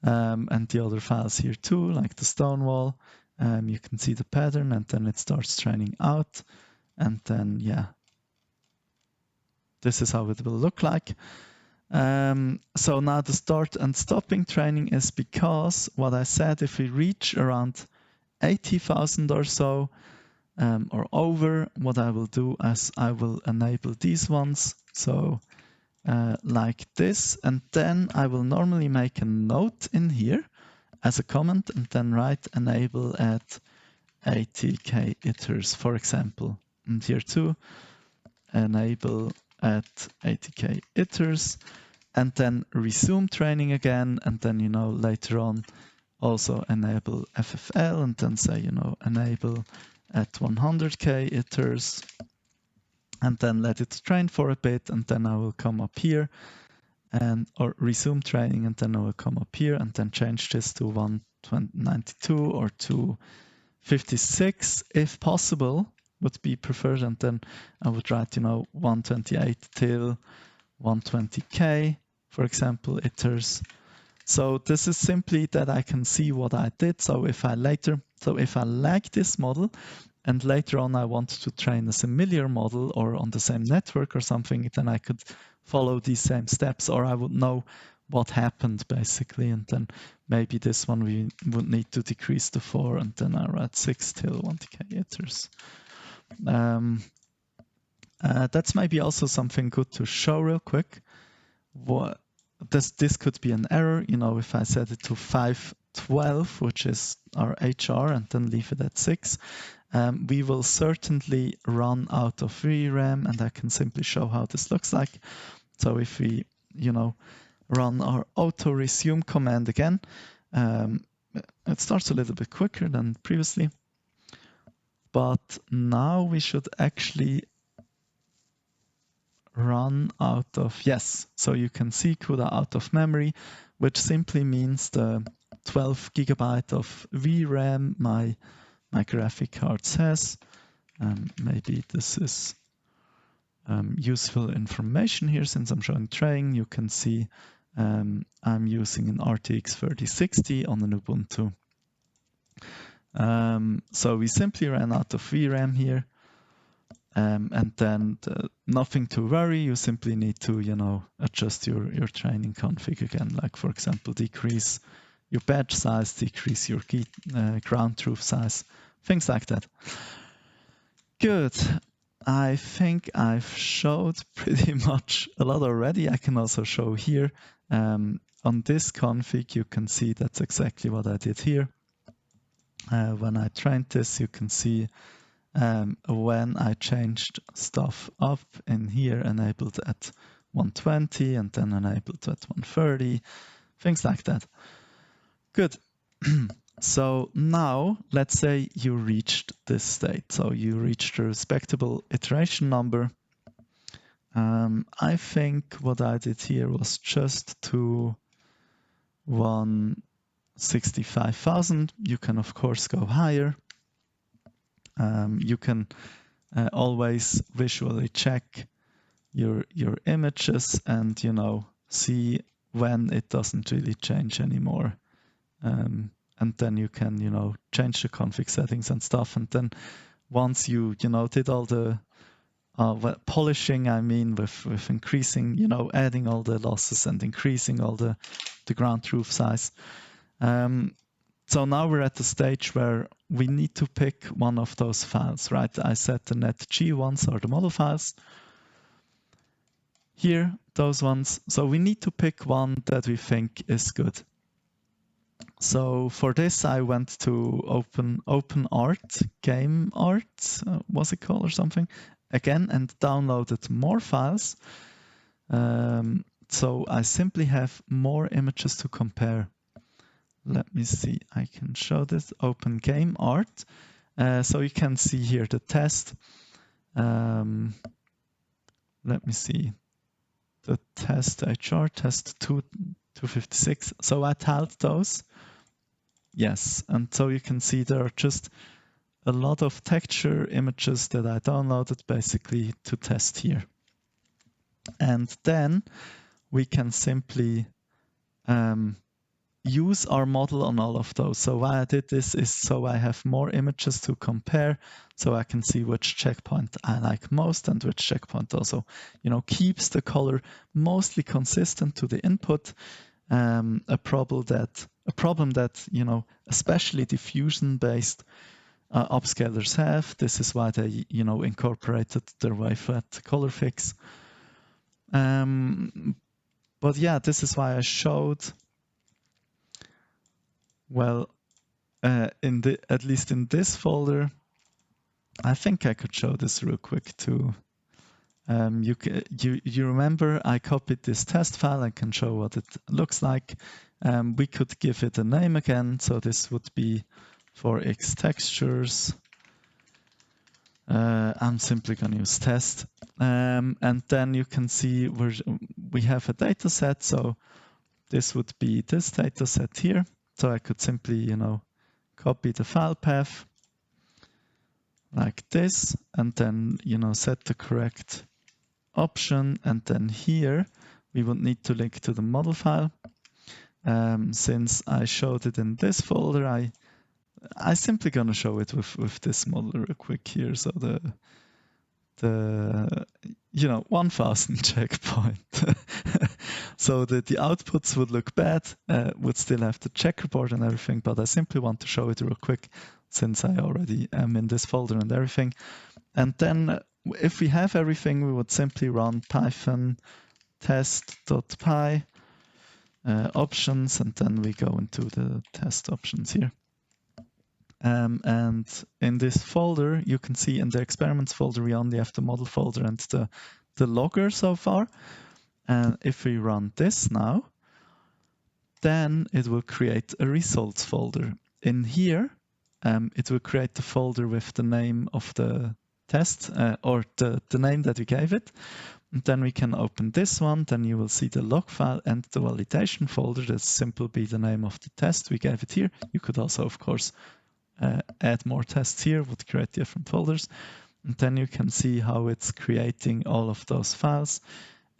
Speaker 1: And the other files here too, like the stone wall. You can see the pattern, and then it starts training out. And then, yeah, this is how it will look like. So now the start and stopping training is because what I said, if we reach around 80,000 or so, or over, what I will do is I will enable these ones. So like this, and then I will normally make a note in here as a comment and then write enable at 80k ithers, for example. And here too, enable at 80k ithers, and then resume training again, and then, you know, later on also enable FFL, and then say, you know, enable at 100k ithers, and then let it train for a bit, and then I will come up here and or resume training, and then I will come up here and then change this to 192 or 256 if possible, would be preferred, and then I would write, you know, 128 till 120k, for example, ithers. So this is simply that I can see what I did. So if I like this model and later on I want to train a similar model or on the same network or something, then I could follow these same steps, or I would know what happened basically. And then maybe this one we would need to decrease to 4, and then I write 6 till 1k ithers. That's maybe also something good to show real quick. What this could be an error, you know, if I set it to 512, which is our HR, and then leave it at 6, we will certainly run out of VRAM, and I can simply show how this looks like. So if we, you know, run our auto resume command again, it starts a little bit quicker than previously, but now we should actually run out of, yes, so you can see CUDA out of memory, which simply means the 12 gigabyte of VRAM my graphic card has. Maybe this is useful information here, since I'm showing training. You can see I'm using an RTX 3060 on an Ubuntu. So we simply ran out of VRAM here. And then nothing to worry, you simply need to, you know, adjust your training config again, like for example, decrease your batch size, decrease your ground truth size, things like that. Good. I think I've showed pretty much a lot already. I can also show here on this config, you can see that's exactly what I did here. When I trained this, you can see when I changed stuff up in here, enabled at 120 and then enabled at 130, things like that. Good. So now let's say you reached this state. So you reached a respectable iteration number. I think what I did here was just to 165,000. You can of course go higher. You can always visually check your images and, you know, see when it doesn't really change anymore. And then you can, you know, change the config settings and stuff. And then once you know, did all the polishing, I mean, with increasing, you know, adding all the losses and increasing all the ground truth size. So now we're at the stage where we need to pick one of those files, right? I said the netg ones are the model files. Here, those ones. So we need to pick one that we think is good. So for this, I went to open art, game art, was it called or something, again, and downloaded more files. So I simply have more images to compare. Let me see, I can show this, open game art. So you can see here the test. Let me see, the test HR, test 256. So I tiled those. Yes, and so you can see there are just a lot of texture images that I downloaded basically to test here. And then we can simply use our model on all of those. So why I did this is so I have more images to compare, so I can see which checkpoint I like most and which checkpoint also, keeps the color mostly consistent to the input. A problem that especially diffusion-based upscalers have. This is why they incorporated their wavelet color fix. But yeah, this is why I showed. Well, at least in this folder, I think I could show this real quick too. You remember I copied this test file. I can show what it looks like. We could give it a name again. So this would be for X textures. I'm simply going to use test. And then you can see we have a data set. So this would be this data set here. So I could simply, copy the file path like this, and then, set the correct option. And then here we would need to link to the model file. Since I showed it in this folder, I simply gonna show it with this model real quick here. So the 1000 checkpoint. So the outputs would look bad, would still have the checkerboard and everything, but I simply want to show it real quick since I already am in this folder and everything. And then if we have everything, we would simply run python test.py options, and then we go into the test options here. And in this folder, you can see in the experiments folder, we only have the model folder and the logger so far. And if we run this now, then it will create a results folder. In here, it will create the folder with the name of the test or the name that we gave it. And then we can open this one. Then you will see the log file and the validation folder. That simply be the name of the test we gave it here. You could also, of course, add more tests here, would create different folders. And then you can see how it's creating all of those files.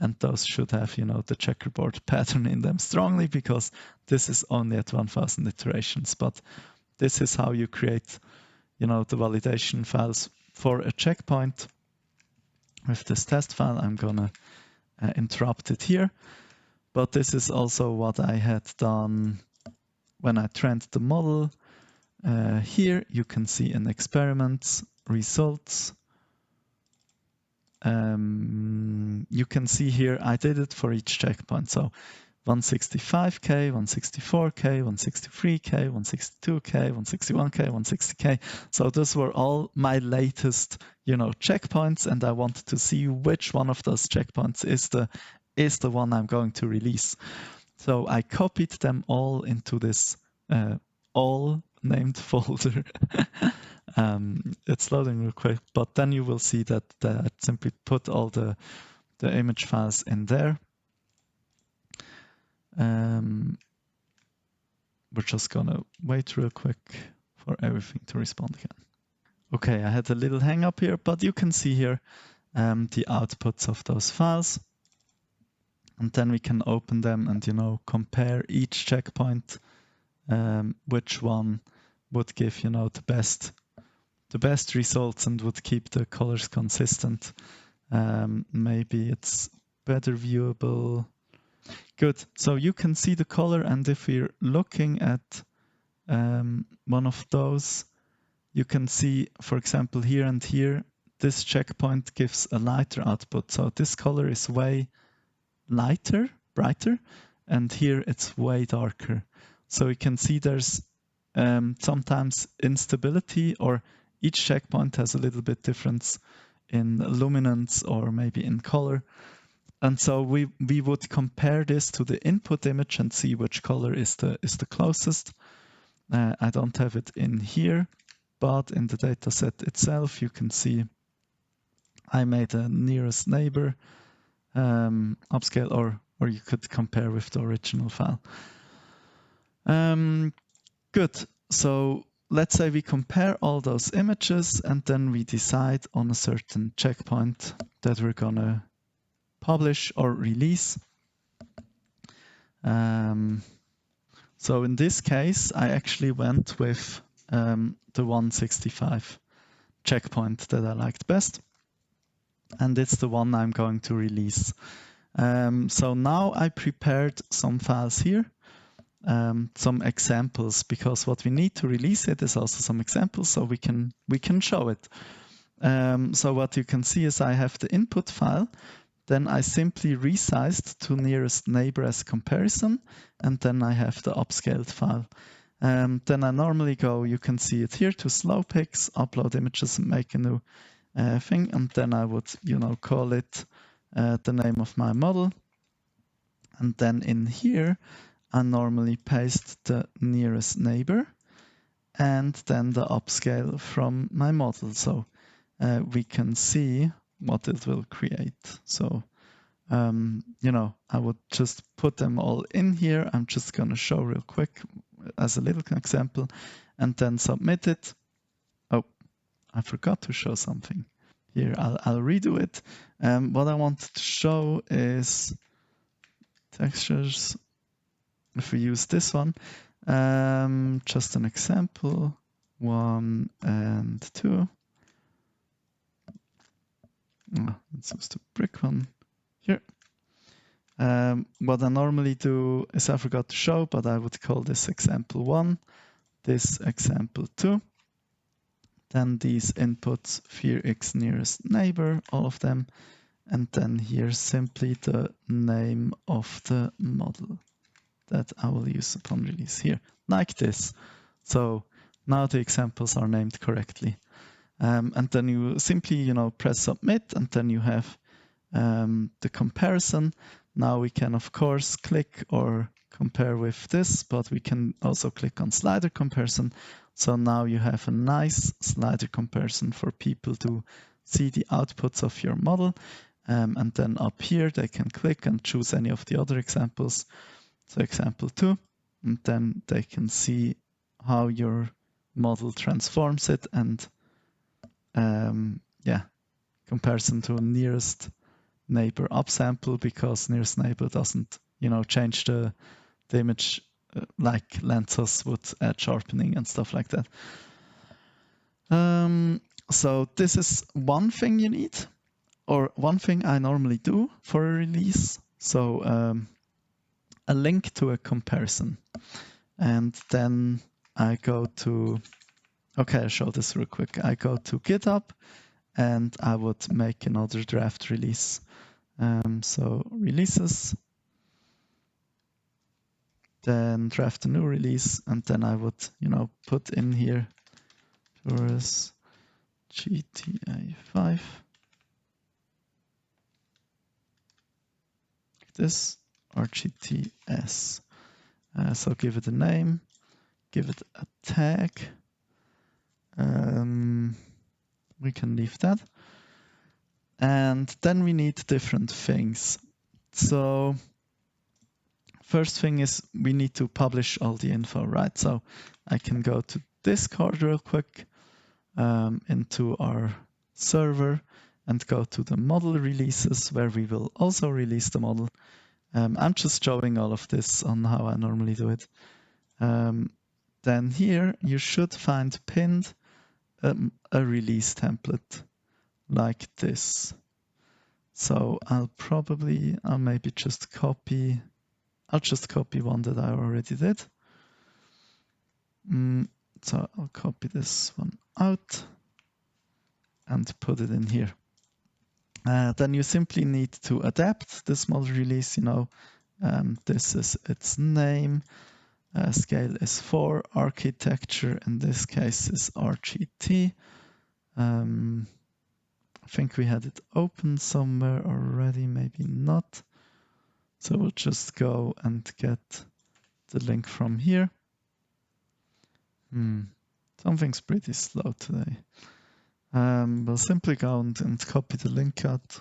Speaker 1: And those should have, the checkerboard pattern in them strongly, because this is only at 1000 iterations. But this is how you create, the validation files for a checkpoint. With this test file, I'm gonna interrupt it here. But this is also what I had done when I trained the model. Here you can see in experiments results. You can see here I did it for each checkpoint. So 165K, 164K, 163K, 162K, 161K, 160K. So those were all my latest, checkpoints, and I wanted to see which one of those checkpoints is the one I'm going to release. So I copied them all into this all named folder. It's loading real quick, but then you will see that I simply put all the image files in there. We're just gonna wait real quick for everything to respond again. Okay, I had a little hang up here, but you can see here the outputs of those files. And then we can open them and, compare each checkpoint, which one would give, the best results and would keep the colors consistent. Maybe it's better viewable. Good. So you can see the color, and if we're looking at one of those, you can see, for example, here and here, this checkpoint gives a lighter output. So this color is way lighter, brighter, and here it's way darker. So you can see there's sometimes instability, or each checkpoint has a little bit difference in luminance or maybe in color. And so we would compare this to the input image and see which color is the closest. I don't have it in here, but in the dataset itself, you can see I made a nearest neighbor upscale, or you could compare with the original file. Good. So let's say we compare all those images, and then we decide on a certain checkpoint that we're gonna publish or release. So in this case, I actually went with the 165 checkpoint that I liked best. And it's the one I'm going to release. So now I prepared some files here, some examples, because what we need to release it is also some examples, so we can show it. So what you can see is I have the input file, then I simply resized to nearest neighbor as comparison, and then I have the upscaled file. Then I normally go, you can see it here, to slowpoke, upload images and make a new thing, and then I would, call it the name of my model. And then in here, I normally paste the nearest neighbor and then the upscale from my model. So we can see what it will create. So, I would just put them all in here. I'm just going to show real quick as a little example and then submit it. Oh, I forgot to show something. Here, I'll redo it. What I wanted to show is textures. If we use this one, just an example, 1 and 2. Let's use the brick one here. What I normally do is I forgot to show, but I would call this example 1, this example 2. Then these inputs, hyperiqa nearest neighbor, all of them. And then here simply the name of the model that I will use upon release here, like this. So now the examples are named correctly. And then you simply, press submit, and then you have the comparison. Now we can, of course, click or compare with this, but we can also click on slider comparison. So now you have a nice slider comparison for people to see the outputs of your model. And then up here, they can click and choose any of the other examples. So example 2, and then they can see how your model transforms it, and comparison to nearest neighbor upsample, because nearest neighbor doesn't, change the image like lenses would add sharpening and stuff like that. So this is one thing you need, or one thing I normally do for a release. So a link to a comparison. And then I go to, I'll show this real quick. I go to GitHub and I would make another draft release. So releases, then draft a new release, and then I would, put in here Taurus GTA5. Like this, or GTS. So give it a name, give it a tag. We can leave that. And then we need different things. So first thing is we need to publish all the info, right? So I can go to Discord real quick into our server and go to the model releases, where we will also release the model. I'm just showing all of this on how I normally do it. Then here you should find pinned a release template like this. So I'll maybe just copy. I'll just copy one that I already did. So I'll copy this one out and put it in here. Then you simply need to adapt this model release. This is its name. Scale is 4. Architecture in this case is RGT. I think we had it open somewhere already, maybe not. So we'll just go and get the link from here. Something's pretty slow today. We'll simply go and copy the link out.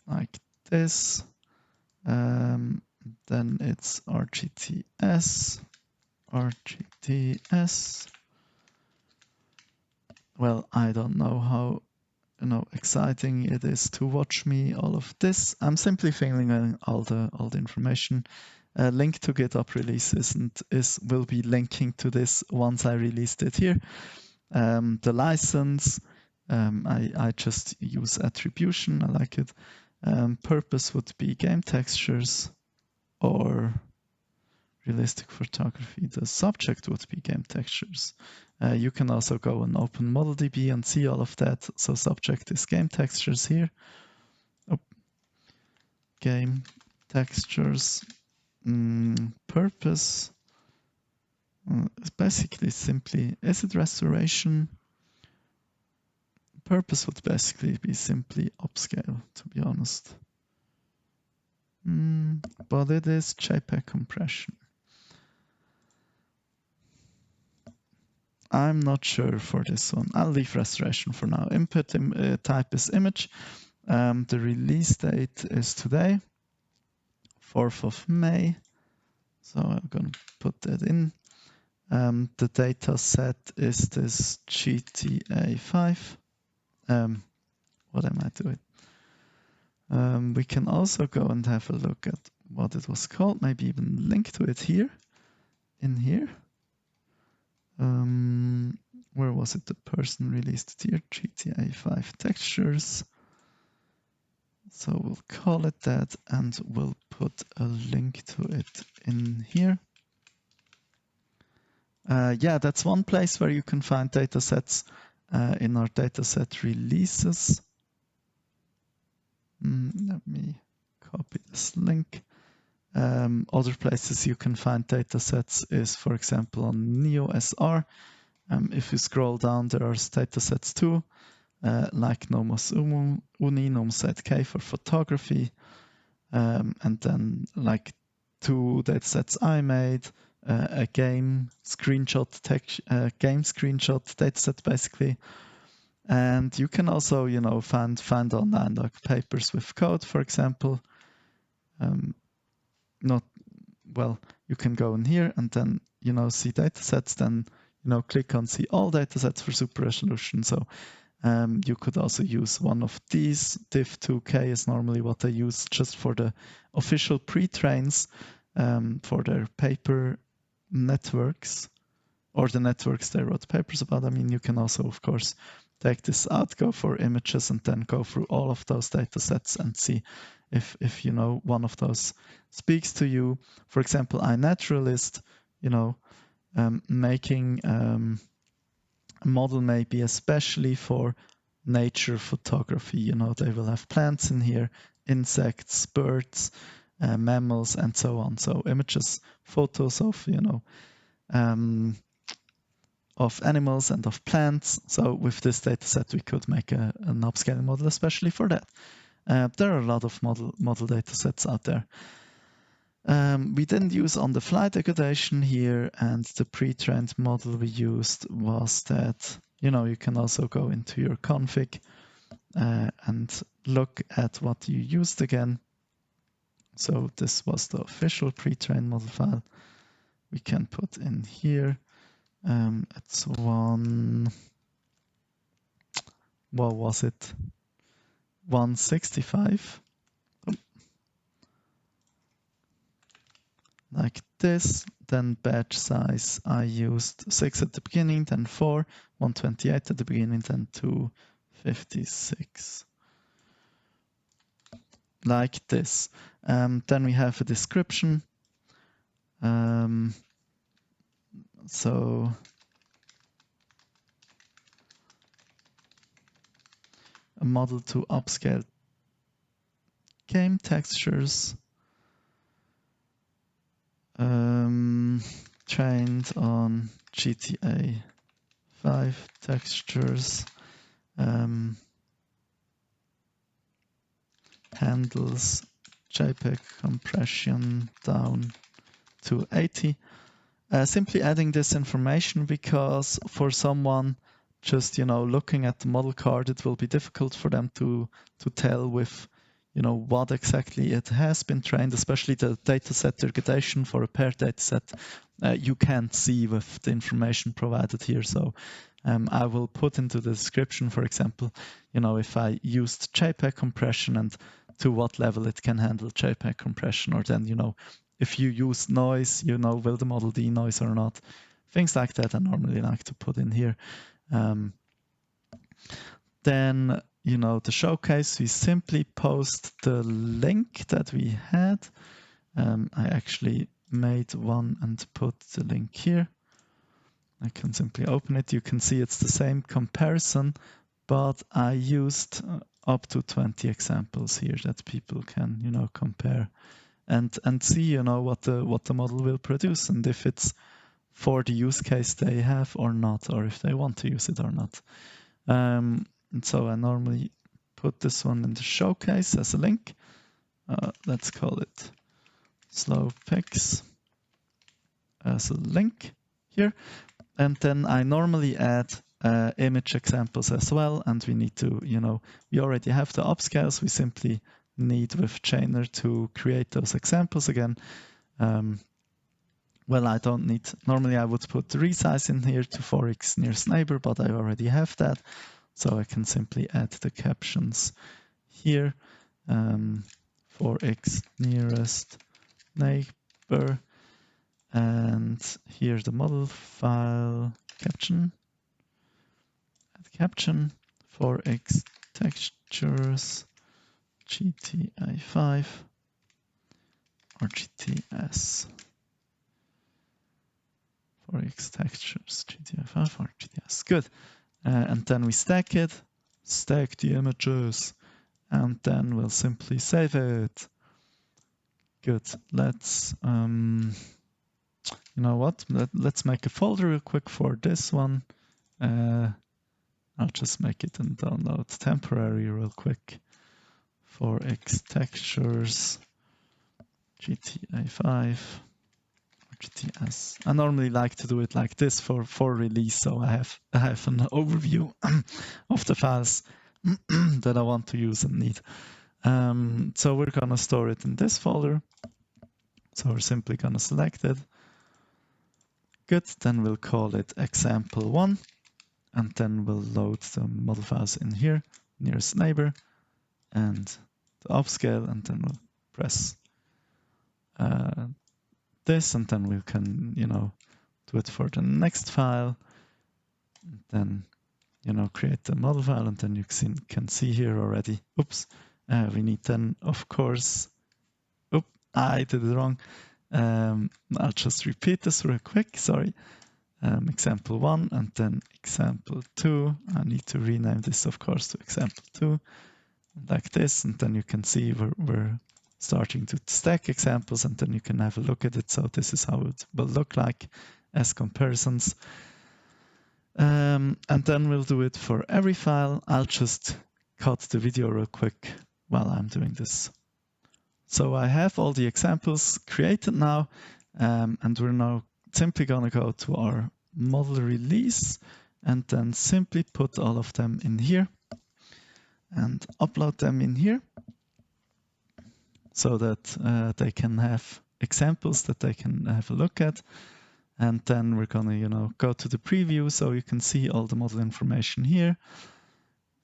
Speaker 1: Like this. Then it's RGTS. Well, I don't know how exciting it is to watch me all of this. I'm simply filling in all the information. Link to GitHub release will be linking to this once I released it here. The license, I just use attribution. I like it. Purpose would be game textures or realistic photography. The subject would be game textures. You can also go on openmodeldb and see all of that. So subject is game textures here. Oh. Game textures. Purpose. It's basically simply, is it restoration? Purpose would basically be simply upscale, to be honest. But it is JPEG compression. I'm not sure for this one. I'll leave restoration for now. Input type is image. The release date is today, 4th of May. So I'm going to put that in. The data set is this GTA5. What am I doing? We can also go and have a look at what it was called, maybe even link to it here, in here. Where was it? The person released it here, GTA5 textures. So we'll call it that and we'll put a link to it in here. Yeah, that's one place where you can find datasets in our dataset releases. Let me copy this link. Other places you can find datasets is, for example, on neosr. If you scroll down, there are datasets too, like nomos uni, nomos for photography, and then like 2 datasets I made, a game screenshot dataset basically. And you can also, find online like papers with code, for example. You can go in here and then, see datasets, then, click on see all datasets for super resolution. So you could also use one of these. diff2k is normally what I use just for the official pre-trains for their paper networks or the networks they wrote papers about. I mean, you can also, of course, take this out, go for images, and then go through all of those data sets and see if one of those speaks to you. For example, iNaturalist, making a model maybe especially for nature photography. They will have plants in here, insects, birds, mammals, and so on. So images, photos of, of animals and of plants. So with this data set, we could make an upscaling model especially for that. There are a lot of model data sets out there. We didn't use on-the-fly degradation here, and the pre-trained model we used was that, you can also go into your config and look at what you used again. So this was the official pre-trained model file. We can put in here. It's one, what was it? 165. Like this. Then batch size, I used 6 at the beginning, then 4, 128 at the beginning, then 256. Like this. Then we have a description. So a model to upscale game textures, trained on GTA 5 textures, handles JPEG compression down to 80. Simply adding this information because for someone just looking at the model card, it will be difficult for them to tell with what exactly it has been trained, especially the dataset degradation for a paired dataset. You can't see with the information provided here, so I will put into the description, for example, if I used JPEG compression and to what level it can handle JPEG compression, or then, if you use noise, will the model denoise or not? Things like that I normally like to put in here. Then, the showcase, we simply post the link that we had. I actually made one and put the link here. I can simply open it. You can see it's the same comparison, but I used up to 20 examples here that people can, compare and see, what the model will produce and if it's for the use case they have or not, or if they want to use it or not. And so I normally put this one in the showcase as a link. Let's call it slowpoke as a link here. And then I normally add image examples as well. And we need to, we already have the upscales. We simply need with chainer to create those examples again. Well, I don't need, normally I would put the resize in here to 4x nearest neighbor, but I already have that. So I can simply add the captions here, 4x nearest neighbor, and here the model file caption, add caption, 4x textures, GTI5 or GTS. 4x textures, GTI5 or GTS. Good. And then we stack it, stack the images, and then we'll simply save it. Good. Let's, you know what? Let's make a folder real quick for this one. I'll just make it and download temporary real quick. 4x textures, GTI5. GTS. I normally like to do it like this for release, so I have an overview of the files that I want to use and need. So we're gonna store it in this folder. So we're simply gonna select it. Good, then we'll call it example1, and then we'll load the model files in here, nearest neighbor, and the upscale, and then we'll press this, and then we can, do it for the next file. Then, create the model file, and then you can see here already. Oops, we need then, of course. Oop, I did it wrong. I'll just repeat this real quick. Sorry. Example1 and then example2. I need to rename this, of course, to example2, like this, and then you can see we're starting to stack examples, and then you can have a look at it. So this is how it will look like as comparisons. And then we'll do it for every file. I'll just cut the video real quick while I'm doing this. So I have all the examples created now, and we're now simply going to go to our model release and then simply put all of them in here and upload them in here, so that they can have examples that they can have a look at. And then we're gonna, go to the preview, so you can see all the model information here.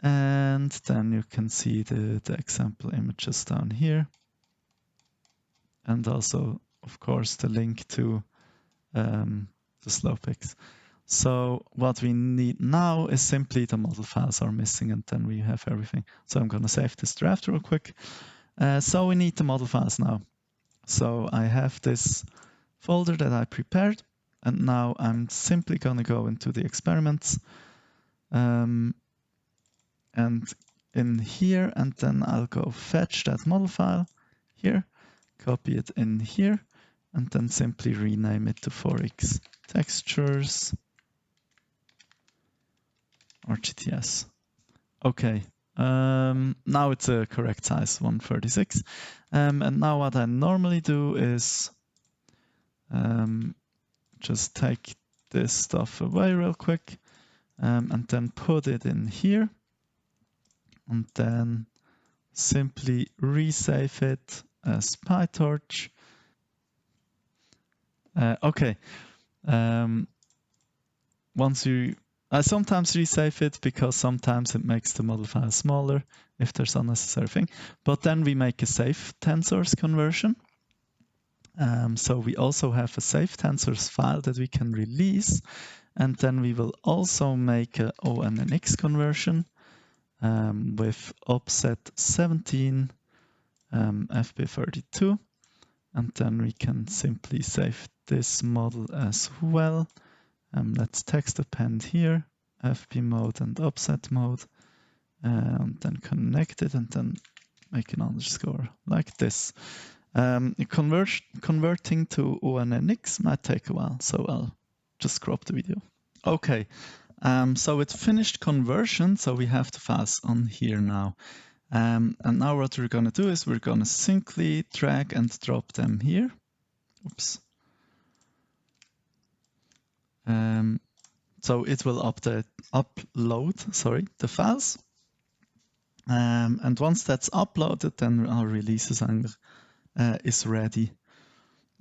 Speaker 1: And then you can see the example images down here. And also, of course, the link to the slowpokes. So what we need now is simply the model files are missing, and then we have everything. So I'm gonna save this draft real quick. So we need the model files now. So I have this folder that I prepared, and now I'm simply going to go into the experiments and in here, and then I'll go fetch that model file here, copy it in here, and then simply rename it to 4x textures or GTS. Okay. Now it's a correct size, 136. And now what I normally do is just take this stuff away real quick, and then put it in here, and then simply resave it as PyTorch. Okay. Once you I sometimes resave it because sometimes it makes the model file smaller if there's unnecessary thing. But then we make a safe tensors conversion. So we also have a safe tensors file that we can release. And then we will also make a onnx conversion with offset 17 FP32. And then we can simply save this model as well. Let's text append here, FP mode and offset mode, and then connect it and then make an underscore like this. Converting to onnx might take a while, so I'll just crop the video. Okay, so it finished conversion, so we have the files on here now. And now what we're going to do is we're going to simply drag and drop them here. Oops. So it will upload the files. And once that's uploaded, then our release is ready,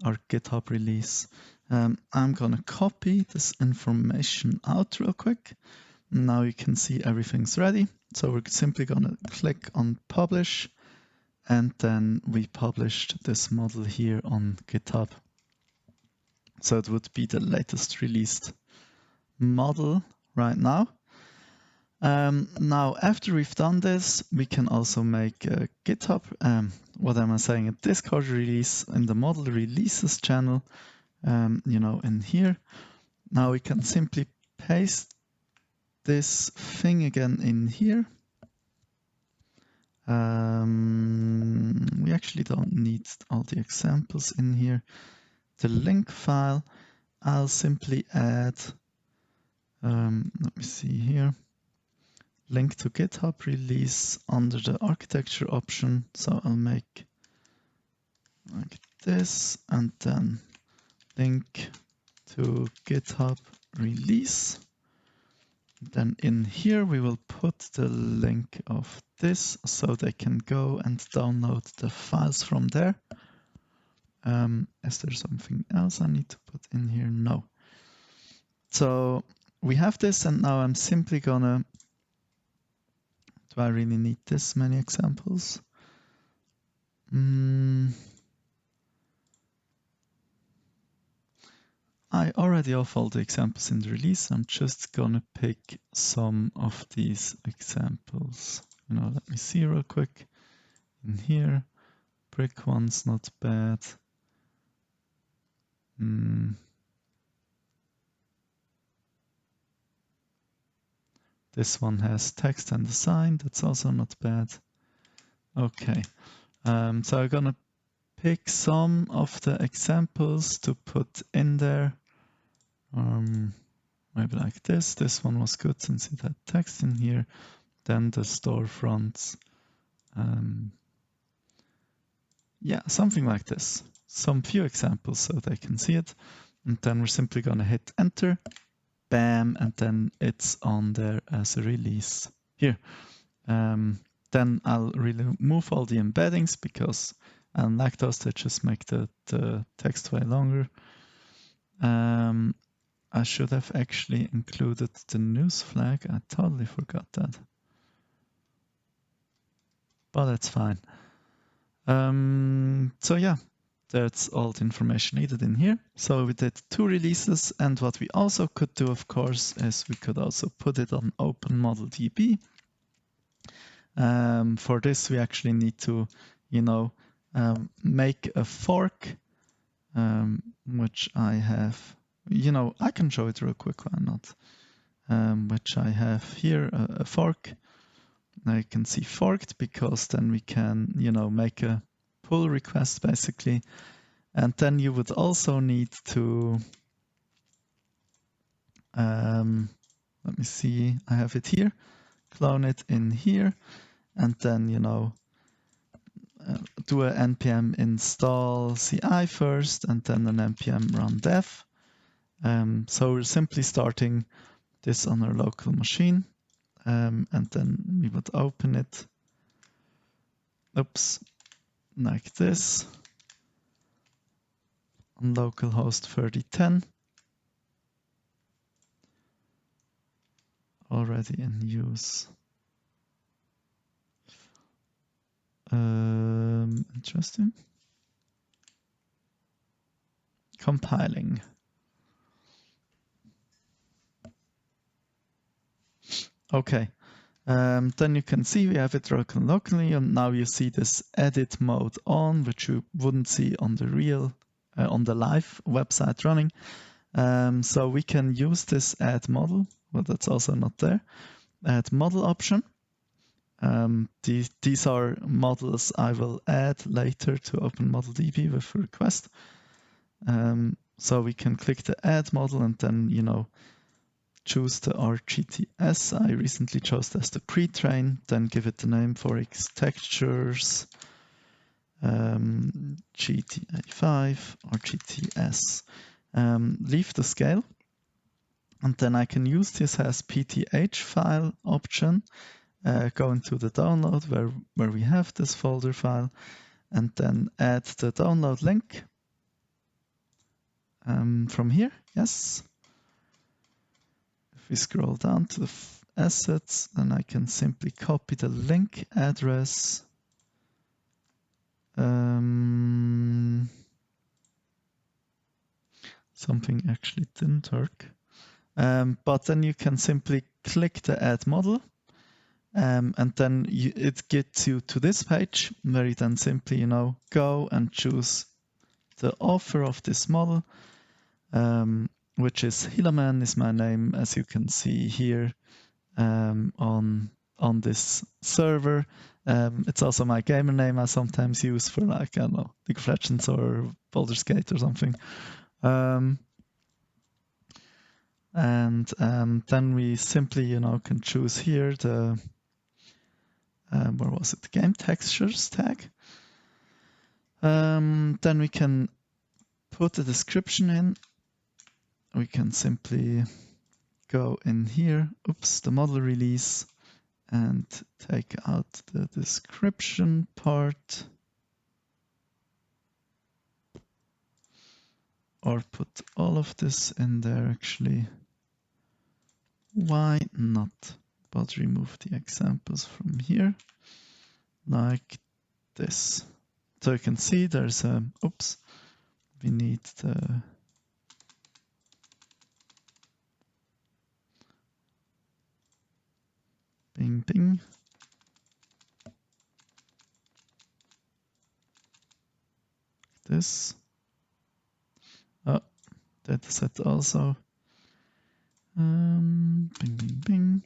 Speaker 1: our GitHub release. I'm going to copy this information out real quick. Now you can see everything's ready. So we're simply going to click on publish, and then we published this model here on GitHub. So it would be the latest released model right now. Now, after we've done this, we can also make a GitHub, a Discord release in the model releases channel, in here. Now we can simply paste this thing again in here. We actually don't need all the examples in here. The link file, I'll simply add, let me see here, link to GitHub release under the architecture option. So I'll make like this, and then link to GitHub release. Then in here, we will put the link of this so they can go and download the files from there. Is there something else I need to put in here? No. So we have this, and now I'm simply gonna, do I really need this many examples? I already have all the examples in the release. I'm just gonna pick some of these examples. Let me see real quick. In here, brick one's not bad. This one has text and a sign. That's also not bad. Okay, so I'm gonna pick some of the examples to put in there. Maybe like this. This one was good since it had text in here. Then the storefronts. Yeah, something like this. Some few examples so they can see it. And then we're simply going to hit enter. Bam, and then it's on there as a release. Here. Then I'll remove all the embeddings because I don't like those. They just make the text way longer. I should have actually included the news flag. I totally forgot that. But that's fine. So yeah, that's all the information needed in here. So we did 2 releases, and what we also could do, of course, is we could also put it on openmodeldb. For this, we actually need to, make a fork, which I have. I can show it real quick, why not? Which I have here, a fork. Now you can see forked because then we can, make a pull request basically. And then you would also need to, let me see, I have it here, clone it in here, and then, do a npm install CI first, and then an npm run dev. So we're simply starting this on our local machine, and then we would open it, like this, on localhost 3010. already in use. Interesting. Compiling. Okay. Then you can see we have it run locally, and now you see this edit mode on, which you wouldn't see on the real, on the live website running. So we can use this add model, but that's also not there. Add model option. These are models I will add later to openmodeldb with a request. So we can click the add model and then, you know, choose the RGTS. I recently chose this to pre-train, then give it the name for X textures, GTA5, RGTS. Leave the scale, and then I can use this as PTH file option, go into the download where we have this folder file, and then add the download link from here, yes. If we scroll down to the assets, then I can simply copy the link address. Something actually didn't work. But then you can simply click the add model, and then it gets you to this page where you then simply, you know, go and choose the author of this model, which is Hilaman is my name, as you can see here on this server. It's also my gamer name I sometimes use for, like, I don't know, League of Legends or Baldur's Gate or something. And then we simply, you know, can choose here the where was it? The game textures tag. Then we can put a description in. We can simply go in here, the model release, and take out the description part. Or put all of this in there actually. Why not? But remove the examples from here, like this. So you can see there's a, we need the bing. This. Oh, dataset also. Bing.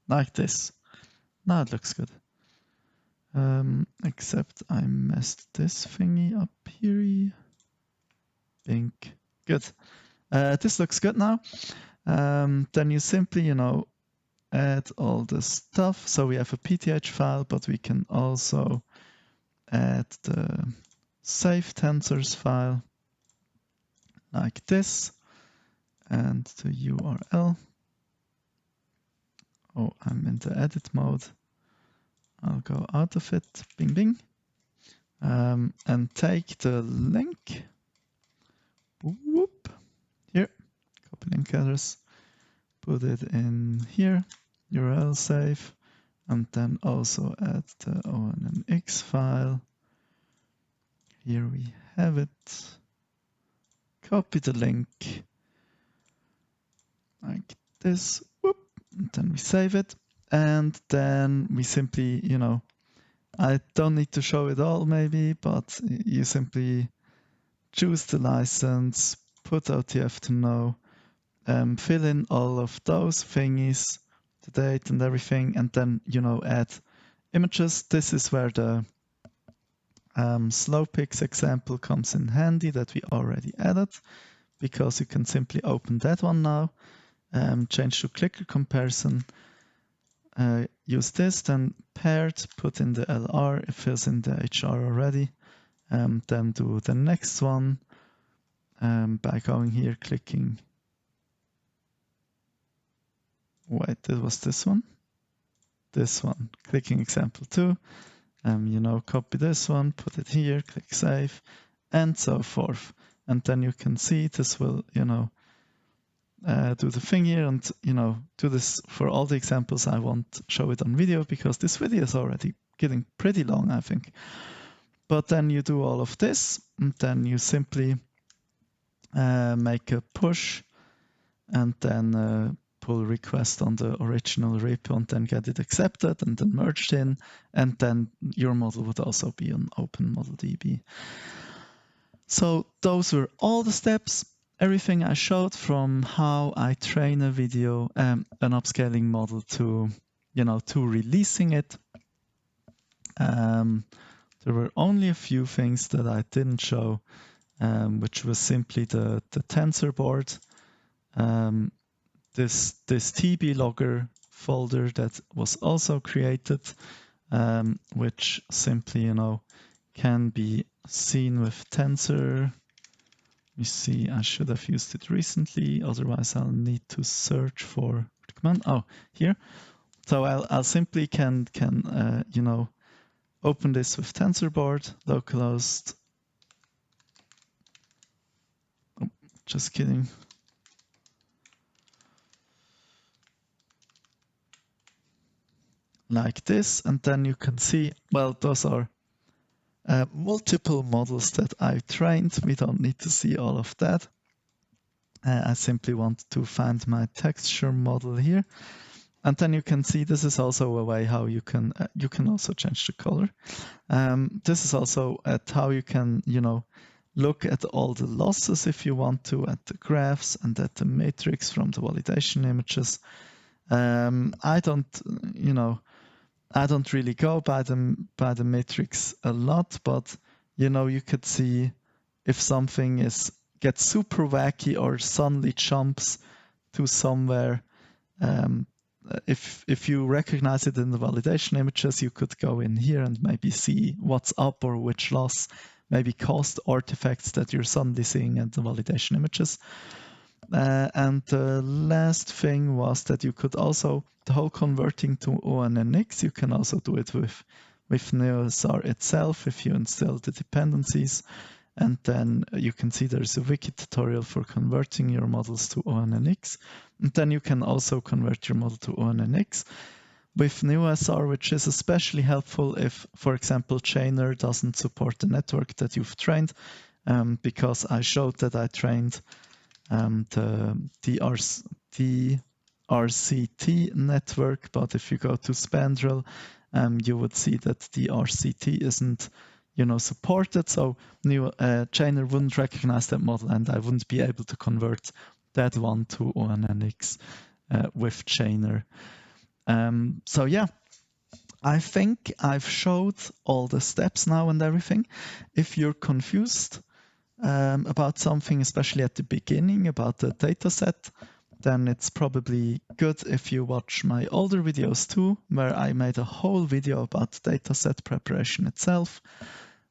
Speaker 1: Like this. Now it looks good. Except I messed this thingy up here. Bing. Good. This looks good now. Then you simply, you know, add all the stuff. So we have a PTH file, but we can also add the save tensors file like this, and the URL. Oh, I'm in the edit mode. I'll go out of it, bing. And take the link. Whoop. Here, copy link address. Put it in here, URL save, and then also add the onnx file. Here we have it. Copy the link like this, whoop, and then we save it. And then we simply, you know, I don't need to show it all maybe, but you simply choose the license, put OTF to no, fill in all of those thingies, the date and everything, and then, you know, add images. This is where the slowpoke example comes in handy that we already added, because you can simply open that one now, change to clicker comparison, use this, then paired, put in the LR, it fills in the HR already, then do the next one by going here, clicking. Wait, it was this one? This one, clicking example 2, copy this one, put it here, click save, and so forth. And then you can see this will, do the thing here, and do this for all the examples. I won't show it on video because this video is already getting pretty long, I think. But then you do all of this, and then you simply make a push, and then pull request on the original repo, and then get it accepted, and then merged in, and then your model would also be on openmodeldb. So those were all the steps. Everything I showed from how I train a video, an upscaling model to, to releasing it. There were only a few things that I didn't show, which was simply the tensorboard, this TB logger folder that was also created, which simply, can be seen with tensor. Let me see, I should have used it recently, otherwise I'll need to search for the command. Oh, here. So I'll simply can open this with tensorboard, localhost. Oh, just kidding. Like this, and then you can see, well, those are multiple models that I've trained. We don't need to see all of that. I simply want to find my texture model here. And then you can see this is also a way how you can also change the color. This is also at how you can, look at all the losses if you want to, at the graphs and at the matrix from the validation images. I don't really go by the matrix a lot, but you could see if something gets super wacky or suddenly jumps to somewhere. If you recognize it in the validation images, you could go in here and maybe see what's up or which loss maybe caused artifacts that you're suddenly seeing in the validation images. And the last thing was that you could also, the whole converting to onnx, you can also do it with neosr itself if you install the dependencies. And then you can see there's a wiki tutorial for converting your models to onnx. And then you can also convert your model to onnx with neosr, which is especially helpful if, for example, Chainer doesn't support the network that you've trained, because I showed that I trained the RCT network, but if you go to Spandrel, you would see that the RCT isn't supported, so Chainer wouldn't recognize that model, and I wouldn't be able to convert that one to onnx with Chainer. So yeah, I think I've showed all the steps now and everything. If you're confused about something, especially at the beginning about the dataset, then it's probably good if you watch my older videos too, where I made a whole video about dataset preparation itself,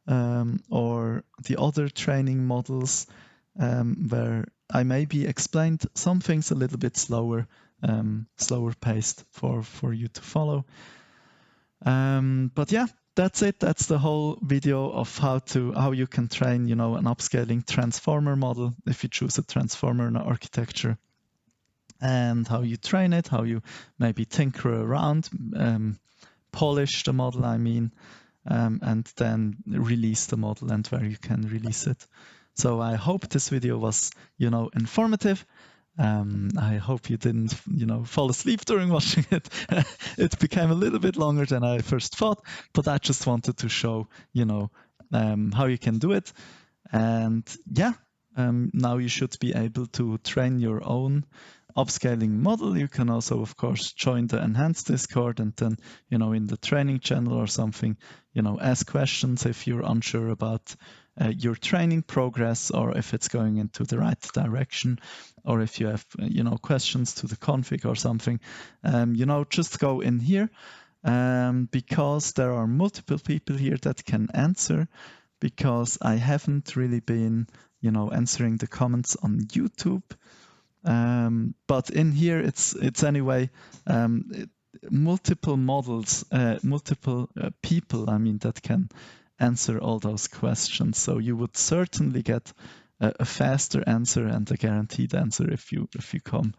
Speaker 1: or the other training models, where I maybe explained some things a little bit slower paced for you to follow. But yeah, that's it. That's the whole video of how you can train, an upscaling transformer model if you choose a transformer in an architecture, and how you train it, how you maybe tinker around, polish the model, and then release the model and where you can release it. So I hope this video was, informative. I hope you didn't, fall asleep during watching it. It became a little bit longer than I first thought, but I just wanted to show, how you can do it. And yeah, now you should be able to train your own upscaling model. You can also, of course, join the enhanced Discord, and then, in the training channel or something, ask questions if you're unsure about your training progress, or if it's going into the right direction, or if you have, questions to the config or something, just go in here, because there are multiple people here that can answer, because I haven't really been, answering the comments on YouTube. But in here, it's anyway, multiple models, multiple people, I mean, that can answer all those questions. So you would certainly get a faster answer and a guaranteed answer if you come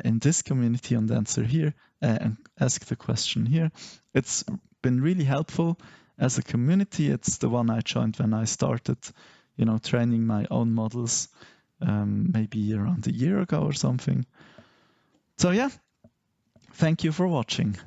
Speaker 1: in this community and answer here and ask the question here. It's been really helpful as a community. It's the one I joined when I started, training my own models, maybe around a year ago or something. So yeah, thank you for watching.